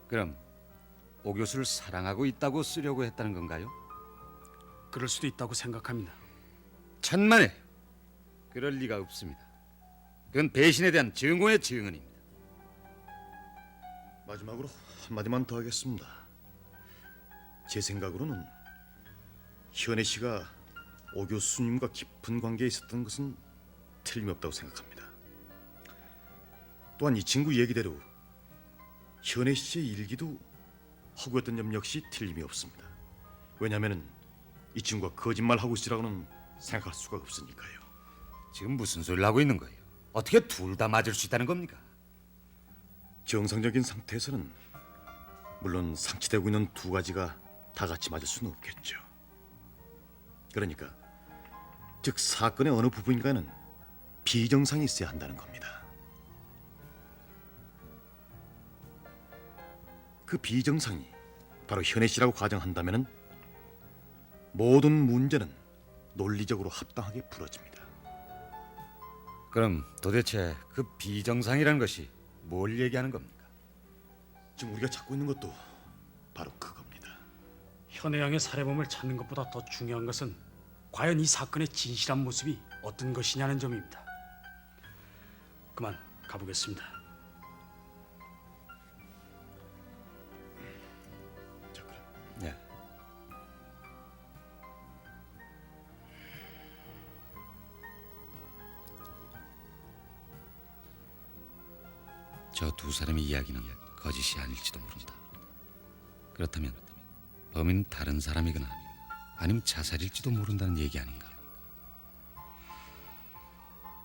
[SPEAKER 3] 그럼 오 교수를 사랑하고 있다고 쓰려고 했다는 건가요?
[SPEAKER 4] 그럴 수도 있다고 생각합니다.
[SPEAKER 3] 천만에 그럴 리가 없습니다. 그건 배신에 대한 증오의 증언입니다.
[SPEAKER 5] 마지막으로 한마디만 더 하겠습니다. 제 생각으로는 현애 씨가 오 교수님과 깊은 관계에 있었던 것은 틀림없다고 생각합니다. 또한 이 친구 얘기대로 현애 씨의 일기도 허구였던 점 역시 틀림이 없습니다. 왜냐하면 이 친구가 거짓말하고 있으라고는 생각할 수가 없으니까요.
[SPEAKER 3] 지금 무슨 소리를 하고 있는 거예요? 어떻게 둘 다 맞을 수 있다는 겁니까?
[SPEAKER 5] 정상적인 상태에서는 물론 상치되고 있는 두 가지가 다 같이 맞을 수는 없겠죠. 그러니까 즉 사건의 어느 부분인가는 비정상이 있어야 한다는 겁니다. 그 비정상이 바로 현애 씨라고 가정한다면은 모든 문제는 논리적으로 합당하게 풀어집니다.
[SPEAKER 3] 그럼 도대체 그 비정상이라는 것이 뭘 얘기하는 겁니까?
[SPEAKER 5] 지금 우리가 찾고 있는 것도 바로 그겁니다.
[SPEAKER 4] 현애 양의 살해범을 찾는 것보다 더 중요한 것은 과연 이 사건의 진실한 모습이 어떤 것이냐는 점입니다. 그만 가보겠습니다.
[SPEAKER 5] 자, 그럼.
[SPEAKER 3] 네. 저 두 사람의 이야기는 거짓이 아닐지도 모른다. 그렇다면 범인은 다른 사람이거나 아니면 자살일지도 모른다는 얘기 아닌가?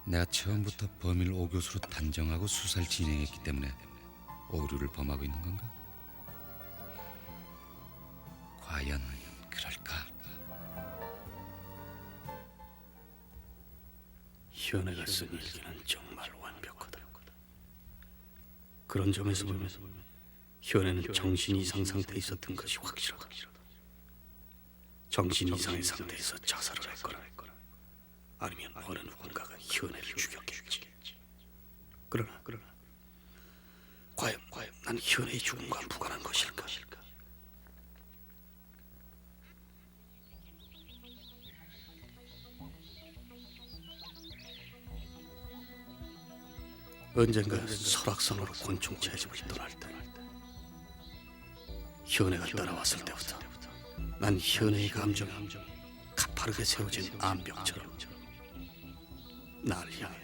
[SPEAKER 3] 내가 처음부터 범인을 오 교수로 단정하고 수사를 진행했기 때문에 오류를 범하고 있는 건가? 과연 그럴까?
[SPEAKER 10] 현애가 쓴 일기는 정말 완벽하다. 그런 점에서 보면 현애는 정신 이상 상태에 있었던 것이 확실하다. 정신 이상의 상태에서 자살을 했거나 아니면 어느 누군가가 현애를 죽였겠지. 그러나 과연 난 현애의 죽음과 무관한 것일까? 언젠가 설악산으로 곤충 채집을 떠날 때 현애가 따라왔을 때부터 난 현애의 감정이 가파르게 세워진 암벽처럼 나를 향해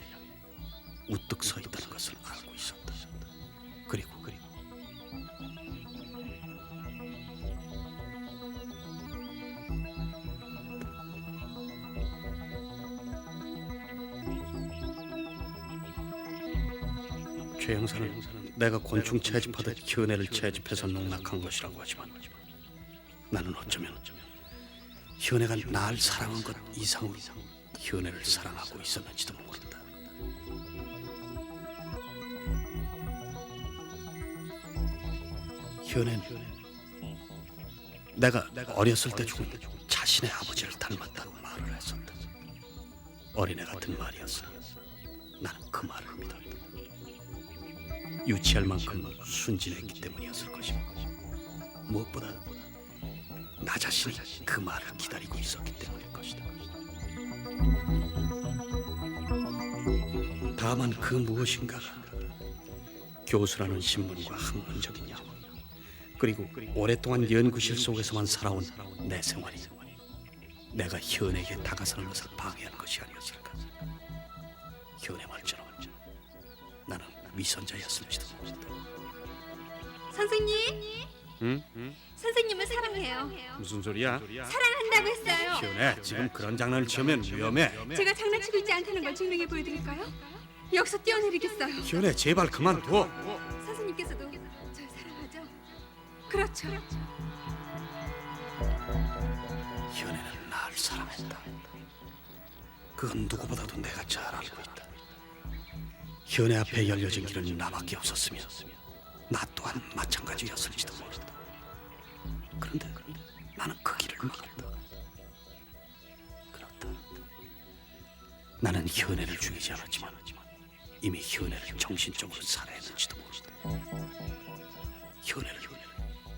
[SPEAKER 10] 우뚝 서 있다는 것을 알고 있었다. 그리고 최 형사는 내가 곤충 채집하듯 현애를 채집해서 농락한 것이라고 하지만 나는 어쩌면 현애가 날 사랑한 것 이상으로 현애를 사랑하고 있었는지도 모른다. 현애는 내가 어렸을 때 죽은 자신의 아버지를 닮았다고 말을 했었다. 어린애 같은 말이었으나 나는 그 말을 믿었다. 유치할 만큼 순진했기 때문이었을 것이고 무엇보다 나 자신이 그 말을 기다리고 있었기 때문일 것이다. 다만 그 무엇인가가 교수라는 신분과 학문적인 야망 그리고 오랫동안 연구실 속에서만 살아온 내 생활이 내가 현에게 다가서는 것을 방해한 것이 아니었을까. 현의 말처럼 나는 위선자였을지도 모른다.
[SPEAKER 6] 선생님,
[SPEAKER 9] 응?
[SPEAKER 6] 선생님을 사랑해요.
[SPEAKER 9] 무슨 소리야?
[SPEAKER 6] 사랑한다고 했어요.
[SPEAKER 10] 현우야, 지금 그런 장난을 치면 위험해.
[SPEAKER 6] 제가 장난치고 있지 않다는 걸 증명해 보여드릴까요? 여기서 뛰어내리겠어요.
[SPEAKER 10] 현우야, 제발 그만둬.
[SPEAKER 6] 선생님께서도 절 사랑하죠? 그렇죠.
[SPEAKER 10] 현우는 나를 사랑했다. 그건 누구보다도 내가 잘 알고 있다. 현우 앞에 열려진 길은 나밖에 없었으며 나 또한 마찬가지였을지도 모른다. 그런데 나는 그 길을 막았다. 그렇다. 나는 현애를 죽이지 않았지만 이미 현애를 정신적으로 살해했는지도 모른다. 현애를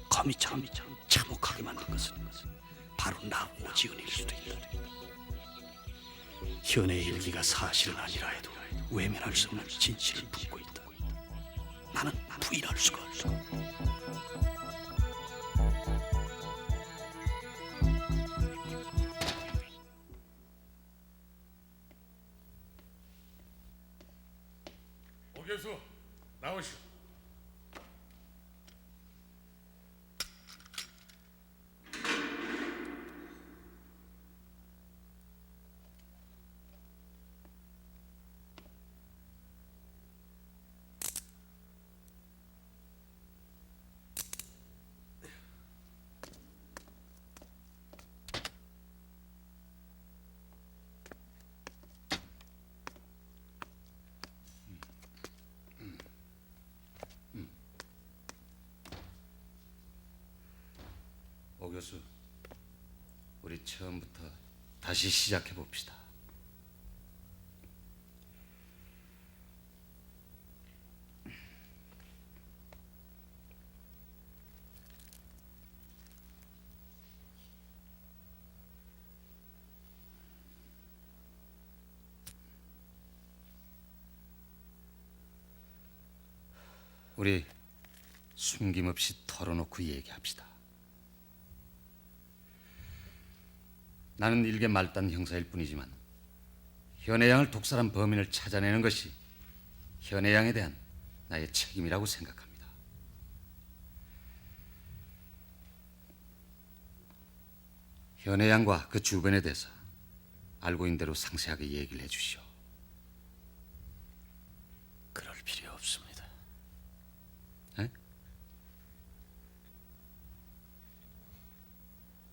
[SPEAKER 10] 거미처럼 참혹하게 만든 것은 바로 나 오지은일 수도 있다. 현애의 일기가 사실은 아니라 해도 외면할 수 없는 진실을 품고 있다. 나는 부인할 수가 없다.
[SPEAKER 9] 오 교수 나오시오.
[SPEAKER 3] 오 교수, 우리 처음부터 다시 시작해 봅시다. 우리 숨김없이 털어놓고 얘기합시다. 나는 일개 말단 형사일 뿐이지만 현혜양을 독살한 범인을 찾아내는 것이 현혜양에 대한 나의 책임이라고 생각합니다. 현혜양과 그 주변에 대해서 알고 있는 대로 상세하게 얘기를 해주시오.
[SPEAKER 10] 그럴 필요 없습니다.
[SPEAKER 3] 에?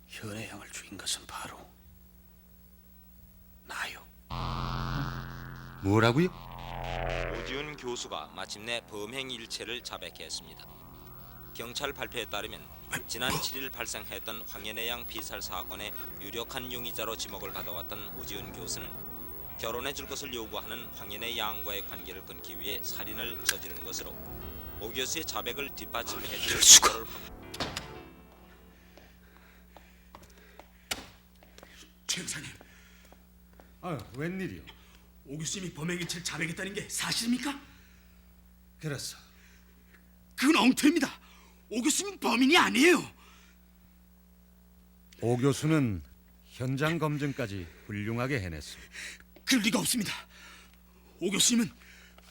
[SPEAKER 10] 현혜양을 죽인 것은 바로 나요.
[SPEAKER 3] 뭐라고요?
[SPEAKER 11] 오지은 교수가 마침내 범행 일체를 자백했습니다. 경찰 발표에 따르면 지난 7일 발생했던 황연애 양 피살 사건의 유력한 용의자로 지목을 받아왔던 오지은 교수는 결혼해 줄 것을 요구하는 황연애 양과의 관계를 끊기 위해 살인을 저지른 것으로 오 교수의 자백을 뒷받침해 줄 증거를
[SPEAKER 4] 최 형사님,
[SPEAKER 3] 웬일이요?
[SPEAKER 4] 오 교수님이 범행일체를 자백했다는 게 사실입니까?
[SPEAKER 3] 그렇소.
[SPEAKER 4] 그건 엉터리입니다. 오 교수님 범인이 아니에요.
[SPEAKER 3] 오 교수는 현장 검증까지 훌륭하게 해냈소.
[SPEAKER 4] 그럴 리가 없습니다. 오 교수님은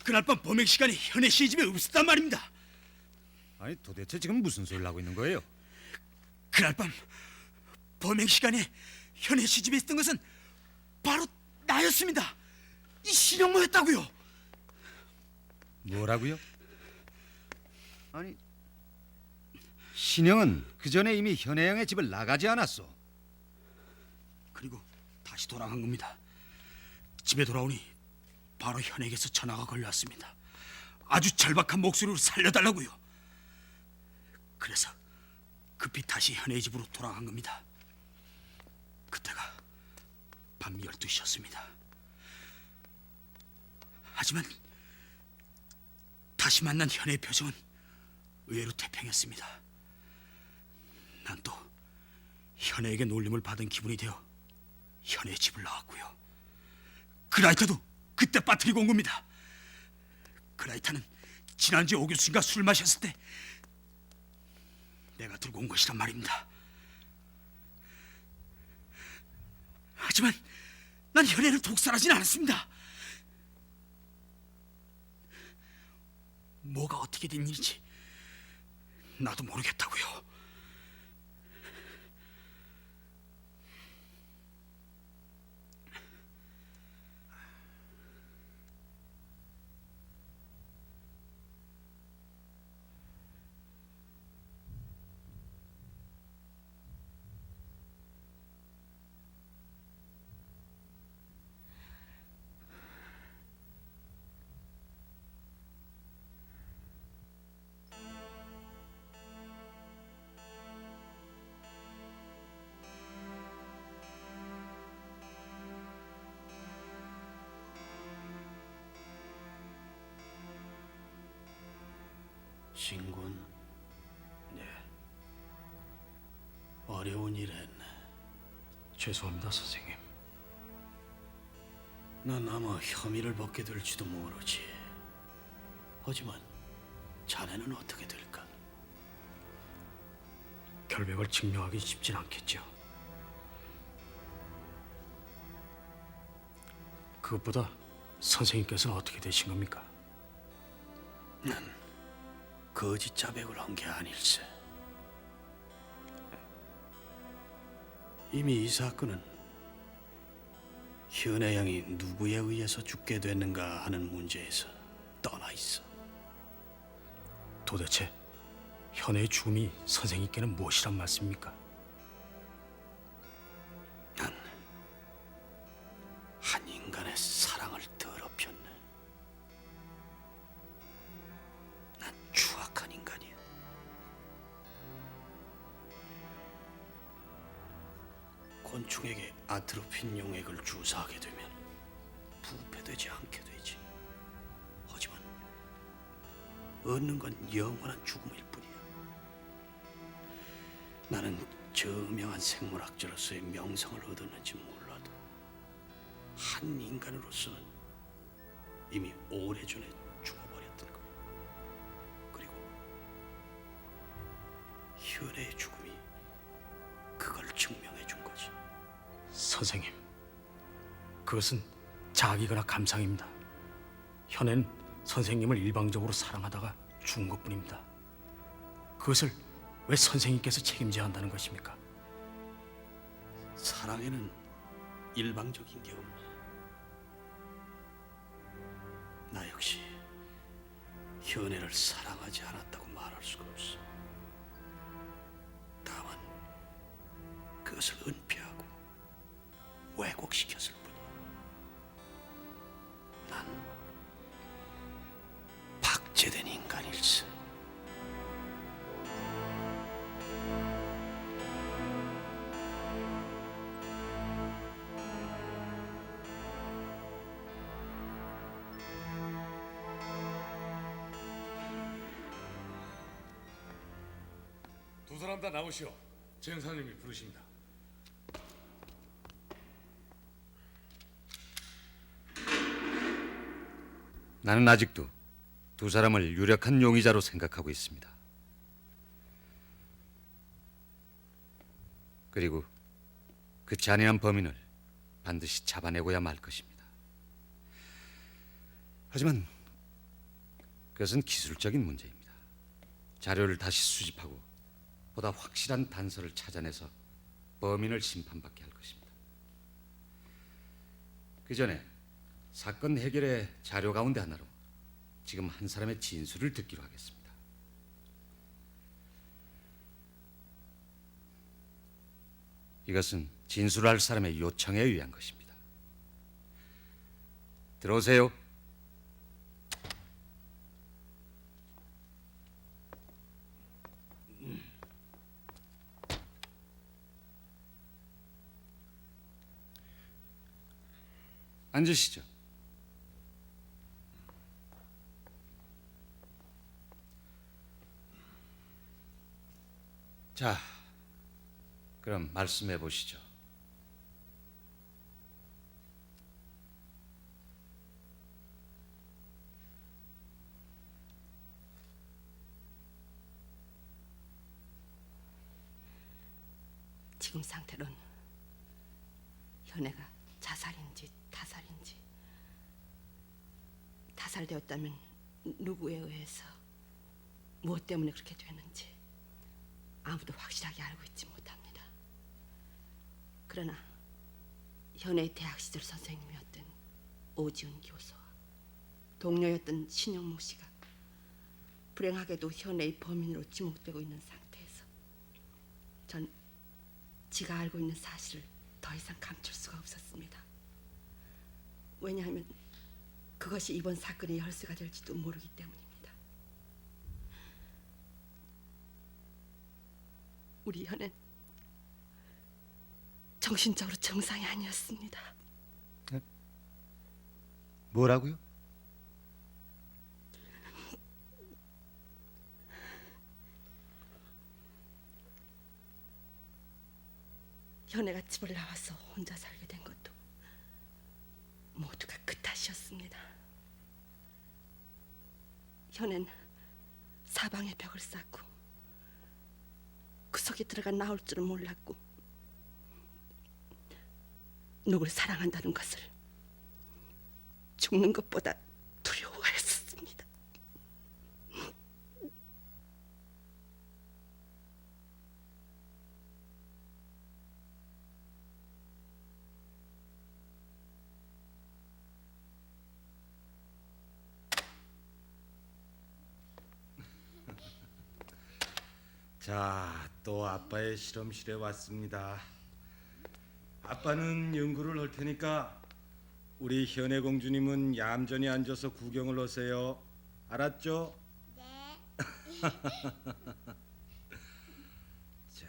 [SPEAKER 4] 그날 밤 범행 시간에 현애 씨의 집에 없었단 말입니다.
[SPEAKER 3] 아니 도대체 지금 무슨 소리를 하고 있는 거예요?
[SPEAKER 4] 그날 밤 범행 시간에 현애 씨 집에 있던 것은 바로 나였습니다. 이 신영모였다고요.
[SPEAKER 3] 뭐라고요? 아니 신영은 그 전에 이미 현혜양의 집을 나가지 않았소.
[SPEAKER 4] 그리고 다시 돌아간 겁니다. 집에 돌아오니 바로 현에게서 전화가 걸려왔습니다. 아주 절박한 목소리로 살려달라고요. 그래서 급히 다시 현의 집으로 돌아간 겁니다. 그때가 밤 12시였습니다. 하지만 다시 만난 현의 표정은 의외로 태평했습니다. 난 또 현애에게 놀림을 받은 기분이 되어 현애의 집을 나왔고요. 그 라이터도 그때 빠뜨리고 온 겁니다. 그 라이터는 지난주에 오 교수님과 술 마셨을 때 내가 들고 온 것이란 말입니다. 하지만 난 현애를 독살하진 않았습니다. 뭐가 어떻게 된 일인지 나도 모르겠다고요.
[SPEAKER 10] 신군, 네. 어려운 일 했네.
[SPEAKER 4] 죄송합니다, 선생님.
[SPEAKER 10] 난 아마 혐의를 벗게 될지도 모르지. 하지만 자네는 어떻게 될까?
[SPEAKER 4] 결백을 증명하기 쉽진 않겠죠. 그것보다 선생님께서는 어떻게 되신 겁니까?
[SPEAKER 10] 난 거짓 자백을 한 게 아닐세. 이미 이 사건은 현애 양이 누구에 의해서 죽게 됐는가 하는 문제에서 떠나 있어.
[SPEAKER 4] 도대체 현애의 죽음이 선생님께는 무엇이란 말씀입니까?
[SPEAKER 10] 난 한 인간의 사랑을 더럽혔네. 난 추악한 인간이야. 곤충에게 아트로핀 용액을 주사하게 되면 부패되지 않게 되지. 하지만 얻는 건 영원한 죽음일 뿐이야. 나는 저명한 생물학자로서의 명성을 얻었는지 몰라도 한 인간으로서는 이미 오래전에 죽어버렸던 거야. 그리고 현애의 죽음이 그걸 증명해 준 거지.
[SPEAKER 4] 선생님, 그것은 자기거나 감상입니다. 현애는 선생님을 일방적으로 사랑하다가 죽은 것뿐입니다. 그것을 왜 선생님께서 책임져야 한다는 것입니까?
[SPEAKER 10] 사랑에는 일방적인 게 없나. 나 역시 현애를 사랑하지 않았다고 말할 수가 없어. 다만 그것을 은폐하고 왜곡시켰을 뿐이야. 난 박제된 인간일세.
[SPEAKER 12] 두 사람 다 나오시오. 제 형사님이 부르십니다.
[SPEAKER 3] 나는 아직도 두 사람을 유력한 용의자로 생각하고 있습니다. 그리고 그 잔인한 범인을 반드시 잡아내고야 말 것입니다. 하지만 그것은 기술적인 문제입니다. 자료를 다시 수집하고 보다 확실한 단서를 찾아내서 범인을 심판받게 할 것입니다. 그 전에 사건 해결의 자료 가운데 하나로 지금 한 사람의 진술을 듣기로 하겠습니다. 이것은 진술할 사람의 요청에 의한 것입니다. 들어오세요. 앉으시죠. 자, 그럼 말씀해 보시죠.
[SPEAKER 7] 지금 상태로는 현애가 자살인지 타살인지, 타살되었다면 누구에 의해서 무엇 때문에 그렇게 되는지 아무도 확실하게 알고 있지 못합니다. 그러나 현의 대학 시절 선생님이었던 오지훈 교수와 동료였던 신영목 씨가 불행하게도 현의 범인으로 지목되고 있는 상태에서 전 지가 알고 있는 사실을 더 이상 감출 수가 없었습니다. 왜냐하면 그것이 이번 사건의 열쇠가 될지도 모르기 때문입니다. 우리 현은 정신적으로 정상이 아니었습니다.
[SPEAKER 3] 뭐라고요?
[SPEAKER 7] 현애가 집을 나와서 혼자 살게 된 것도 모두가 그 탓이었습니다. 현애는 사방에 벽을 쌓고 그 속에 들어가 나올 줄은 몰랐고 누굴 사랑한다는 것을 죽는 것보다 두려워했습니다.
[SPEAKER 5] 자, 또 아빠의 실험실에 왔습니다. 아빠는 연구를 할 테니까 우리 현애 공주님은 얌전히 앉아서 구경을 하세요. 알았죠? 네. 자.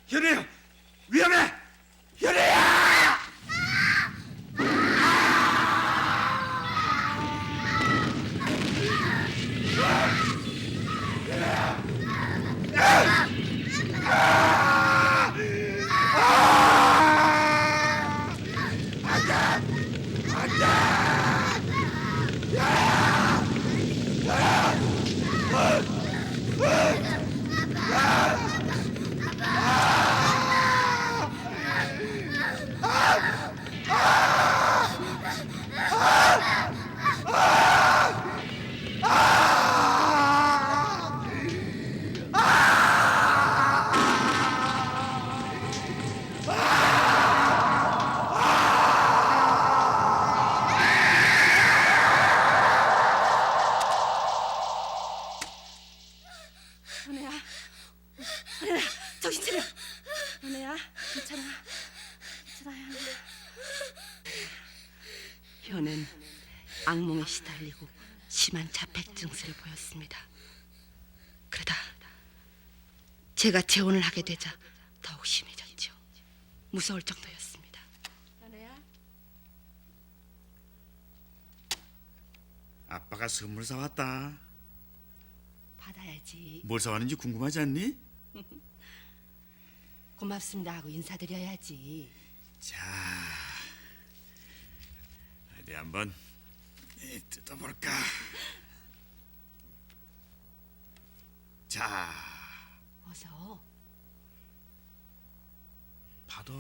[SPEAKER 5] 현애야! 위험해! 현애야!
[SPEAKER 7] 현애야, 현애야, 정신 차려. 현애야, 괜찮아, 괜찮아, 현애야. 현애는 악몽에 시달리고 심한 자폐 증세를 보였습니다. 그러다 제가 재혼을 하게 되자 더욱 심해졌죠. 무서울 정도였습니다. 현애야,
[SPEAKER 13] 아빠가 선물 사왔다.
[SPEAKER 7] 받아야지.
[SPEAKER 13] 뭘 사왔는지 궁금하지 않니?
[SPEAKER 7] 고맙습니다 하고 인사드려야지.
[SPEAKER 13] 자, 어디 한번 뜯어볼까? 자,
[SPEAKER 7] 어서.
[SPEAKER 13] 받아.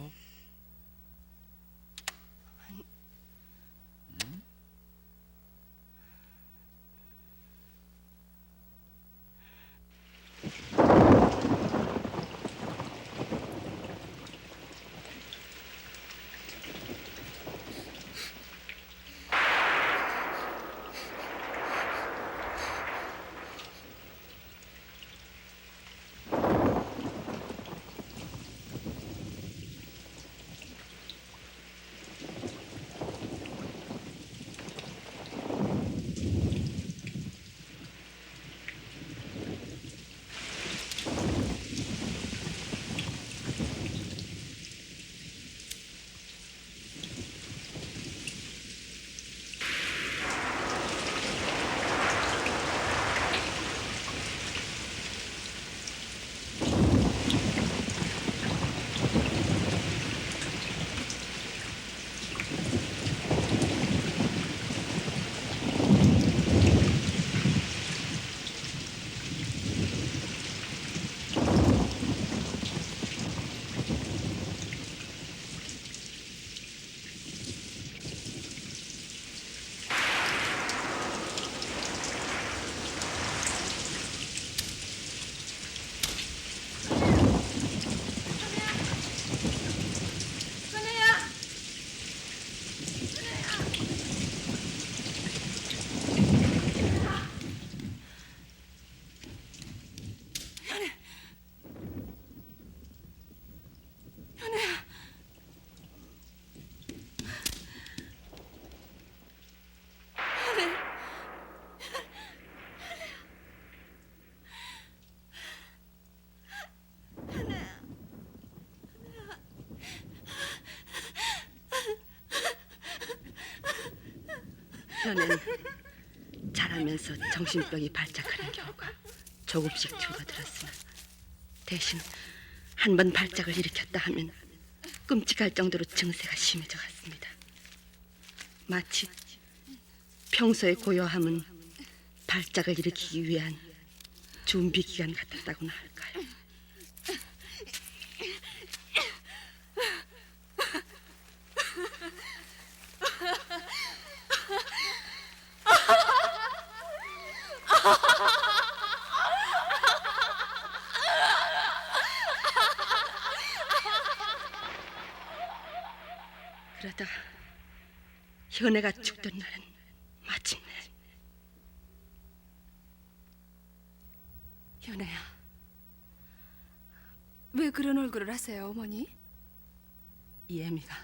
[SPEAKER 7] 현애는 자라면서 정신병이 발작하는 경우가 조금씩 줄어들었으나 대신 한 번 발작을 일으켰다 하면 끔찍할 정도로 증세가 심해져 갔습니다. 마치 평소의 고요함은 발작을 일으키기 위한 준비 기간 같았다고나 할까요? 그러다 현애가 죽던 날은 마침내 현애야,
[SPEAKER 6] 왜 그런 얼굴을 하세요, 어머니?
[SPEAKER 7] 예미가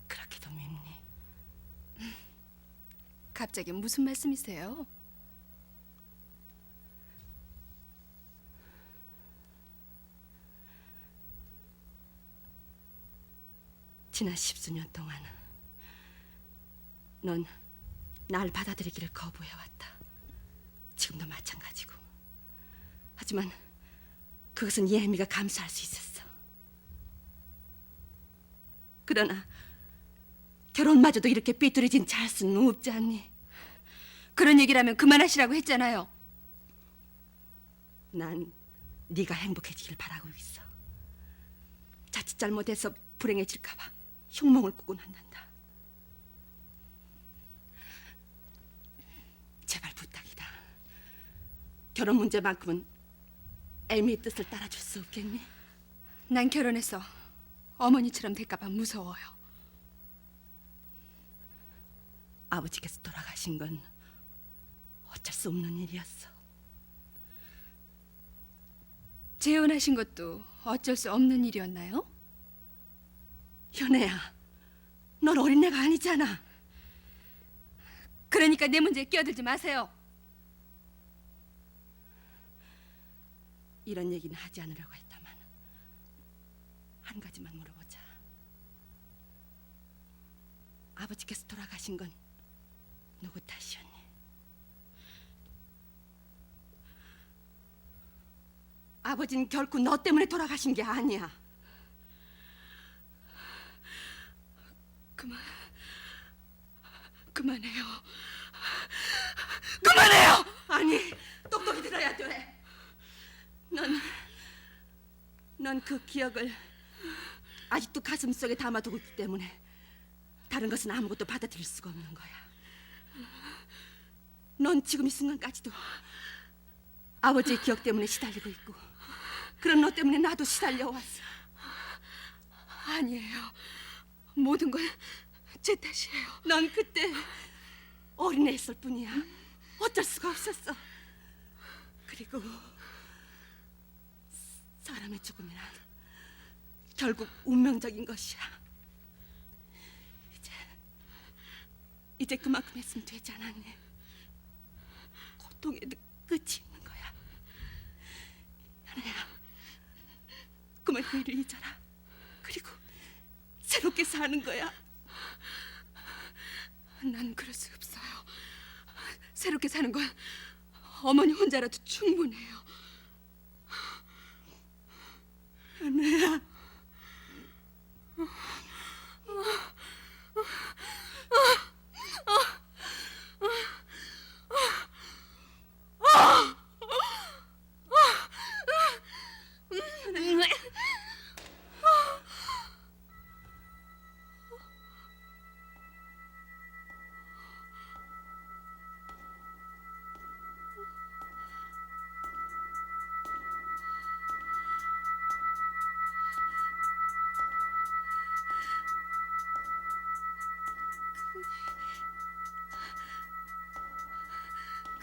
[SPEAKER 7] 그렇게도 밉니?
[SPEAKER 6] 갑자기 무슨 말씀이세요?
[SPEAKER 7] 지난 10수년 동안 넌 날 받아들이기를 거부해왔다. 지금도 마찬가지고. 하지만 그것은 예미가 감수할 수 있었어. 그러나 결혼마저도 이렇게 삐뚤어진 잘 수는 없지 않니?
[SPEAKER 6] 그런 얘기라면 그만하시라고 했잖아요.
[SPEAKER 7] 난 네가 행복해지길 바라고 있어. 자칫 잘못해서 불행해질까 봐 흉몽을 꾸곤 한단다. 제발 부탁이다. 결혼 문제만큼은 애미의 뜻을 따라줄 수 없겠니?
[SPEAKER 6] 난 결혼해서 어머니처럼 될까 봐 무서워요.
[SPEAKER 7] 아버지께서 돌아가신 건 어쩔 수 없는 일이었어.
[SPEAKER 6] 재혼하신 것도 어쩔 수 없는 일이었나요?
[SPEAKER 7] 현애야, 넌 어린애가 아니잖아.
[SPEAKER 6] 그러니까 내 문제에 끼어들지 마세요.
[SPEAKER 7] 이런 얘기는 하지 않으려고 했다만 한 가지만 물어보자. 아버지께서 돌아가신 건 누구 탓이었니? 아버지는 결코 너 때문에 돌아가신 게 아니야.
[SPEAKER 6] 그만해요.
[SPEAKER 7] 그만해요! 아니, 똑똑히 들어야 돼. 넌 그 기억을 아직도 가슴속에 담아두고 있기 때문에 다른 것은 아무것도 받아들일 수가 없는 거야. 넌 지금 이 순간까지도 아버지의 기억 때문에 시달리고 있고, 그런 너 때문에 나도 시달려왔어.
[SPEAKER 6] 아니에요. 모든 건 제 탓이에요.
[SPEAKER 7] 넌 그때 어린애였을 뿐이야. 어쩔 수가 없었어. 그리고 사람의 죽음이란 결국 운명적인 것이야. 이제 그만큼 했으면 되지 않았니? 고통에도 끝이 있는 거야. 현아야, 그만 그 일을 잊어라. 그리고 새롭게 사는 거야.
[SPEAKER 6] 난 그럴 수 없어요. 새롭게 사는 건 어머니 혼자라도 충분해요.
[SPEAKER 7] 현아야.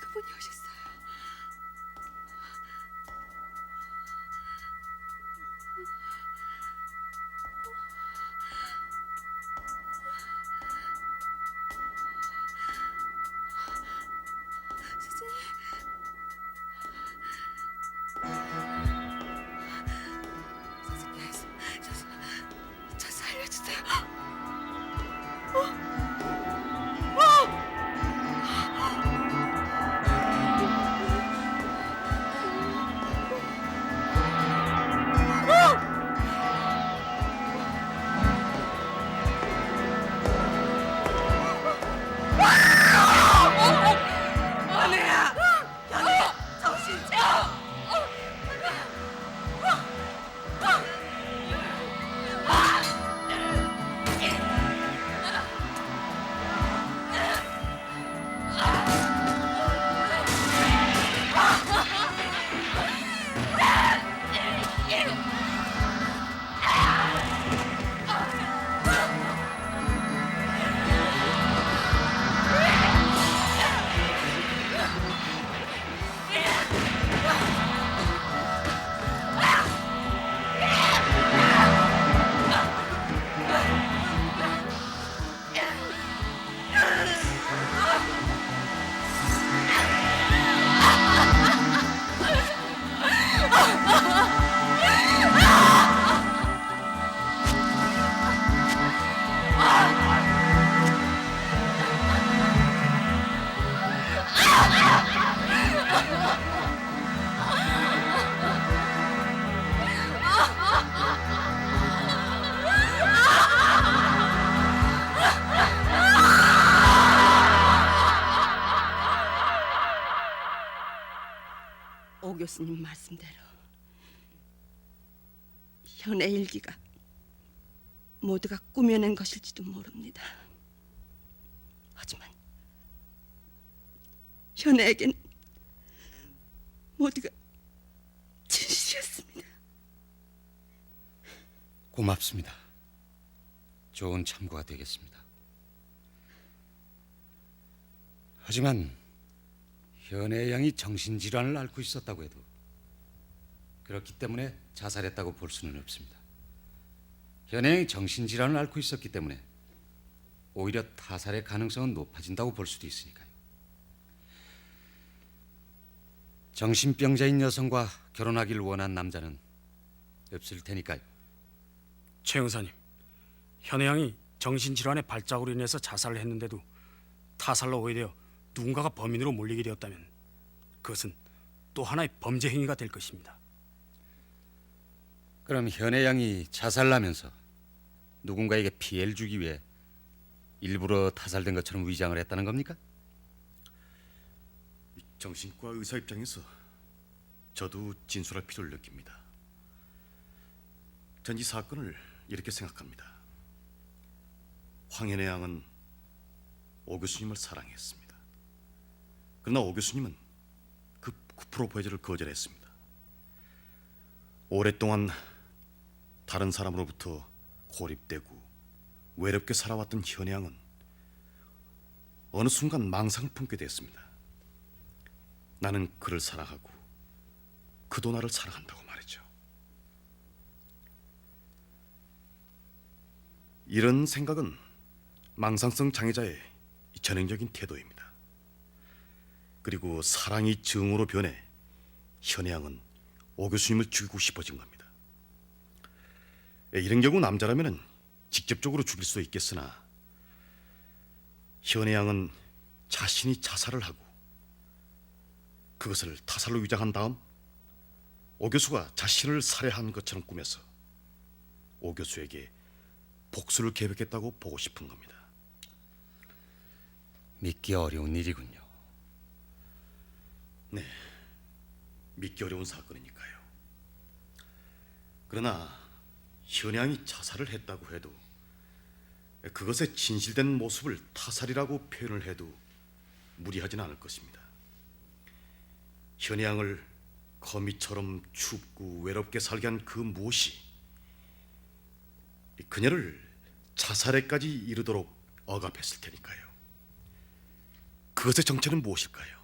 [SPEAKER 6] 그분이 오셨어요. 저 살려주세요.
[SPEAKER 7] 현아야. 현아야, 정신 차려. 오 교수님 말씀대로 현애 일기가 모두가 꾸며낸 것일지도 모릅니다. 하지만 현애에겐 모두가 진실이었습니다.
[SPEAKER 3] 고맙습니다. 좋은 참고가 되겠습니다. 하지만 현애 양이 정신질환을 앓고 있었다고 해도 그렇기 때문에 자살했다고 볼 수는 없습니다. 현애 양이 정신질환을 앓고 있었기 때문에 오히려 타살의 가능성은 높아진다고 볼 수도 있으니까요. 정신병자인 여성과 결혼하기를 원한 남자는 없을 테니까요.
[SPEAKER 4] 최 형사님, 현애 양이 정신질환의 발작으로 인해서 자살을 했는데도 타살로 오히려 누군가가 범인으로 몰리게 되었다면 그것은 또 하나의 범죄 행위가 될 것입니다.
[SPEAKER 3] 그럼 현애 양이 자살하면서 누군가에게 피해를 주기 위해 일부러 타살된 것처럼 위장을 했다는 겁니까?
[SPEAKER 5] 정신과 의사 입장에서 저도 진술할 필요를 느낍니다. 전 이 사건을 이렇게 생각합니다. 황현애 양은 오 교수님을 사랑했습니다. 그러나 오 교수님은 그 프로포즈를 거절했습니다. 오랫동안 다른 사람으로부터 고립되고 외롭게 살아왔던 현애 양은 어느 순간 망상을 품게 됐습니다. 나는 그를 사랑하고 그도 나를 사랑한다고 말했죠. 이런 생각은 망상성 장애자의 전형적인 태도입니다. 그리고 사랑이 증오로 변해 현애 양은 오 교수님을 죽이고 싶어진 겁니다. 이런 경우 남자라면 직접적으로 죽일 수 있겠으나 현애 양은 자신이 자살을 하고 그것을 타살로 위장한 다음 오 교수가 자신을 살해한 것처럼 꾸며서 오 교수에게 복수를 계획했다고 보고 싶은 겁니다.
[SPEAKER 3] 믿기 어려운 일이군요.
[SPEAKER 5] 네, 믿기 어려운 사건이니까요. 그러나 현양이 자살을 했다고 해도 그것의 진실된 모습을 타살이라고 표현을 해도 무리하진 않을 것입니다. 현양을 거미처럼 춥고 외롭게 살게 한 그 무엇이 그녀를 자살에까지 이르도록 억압했을 테니까요. 그것의 정체는 무엇일까요?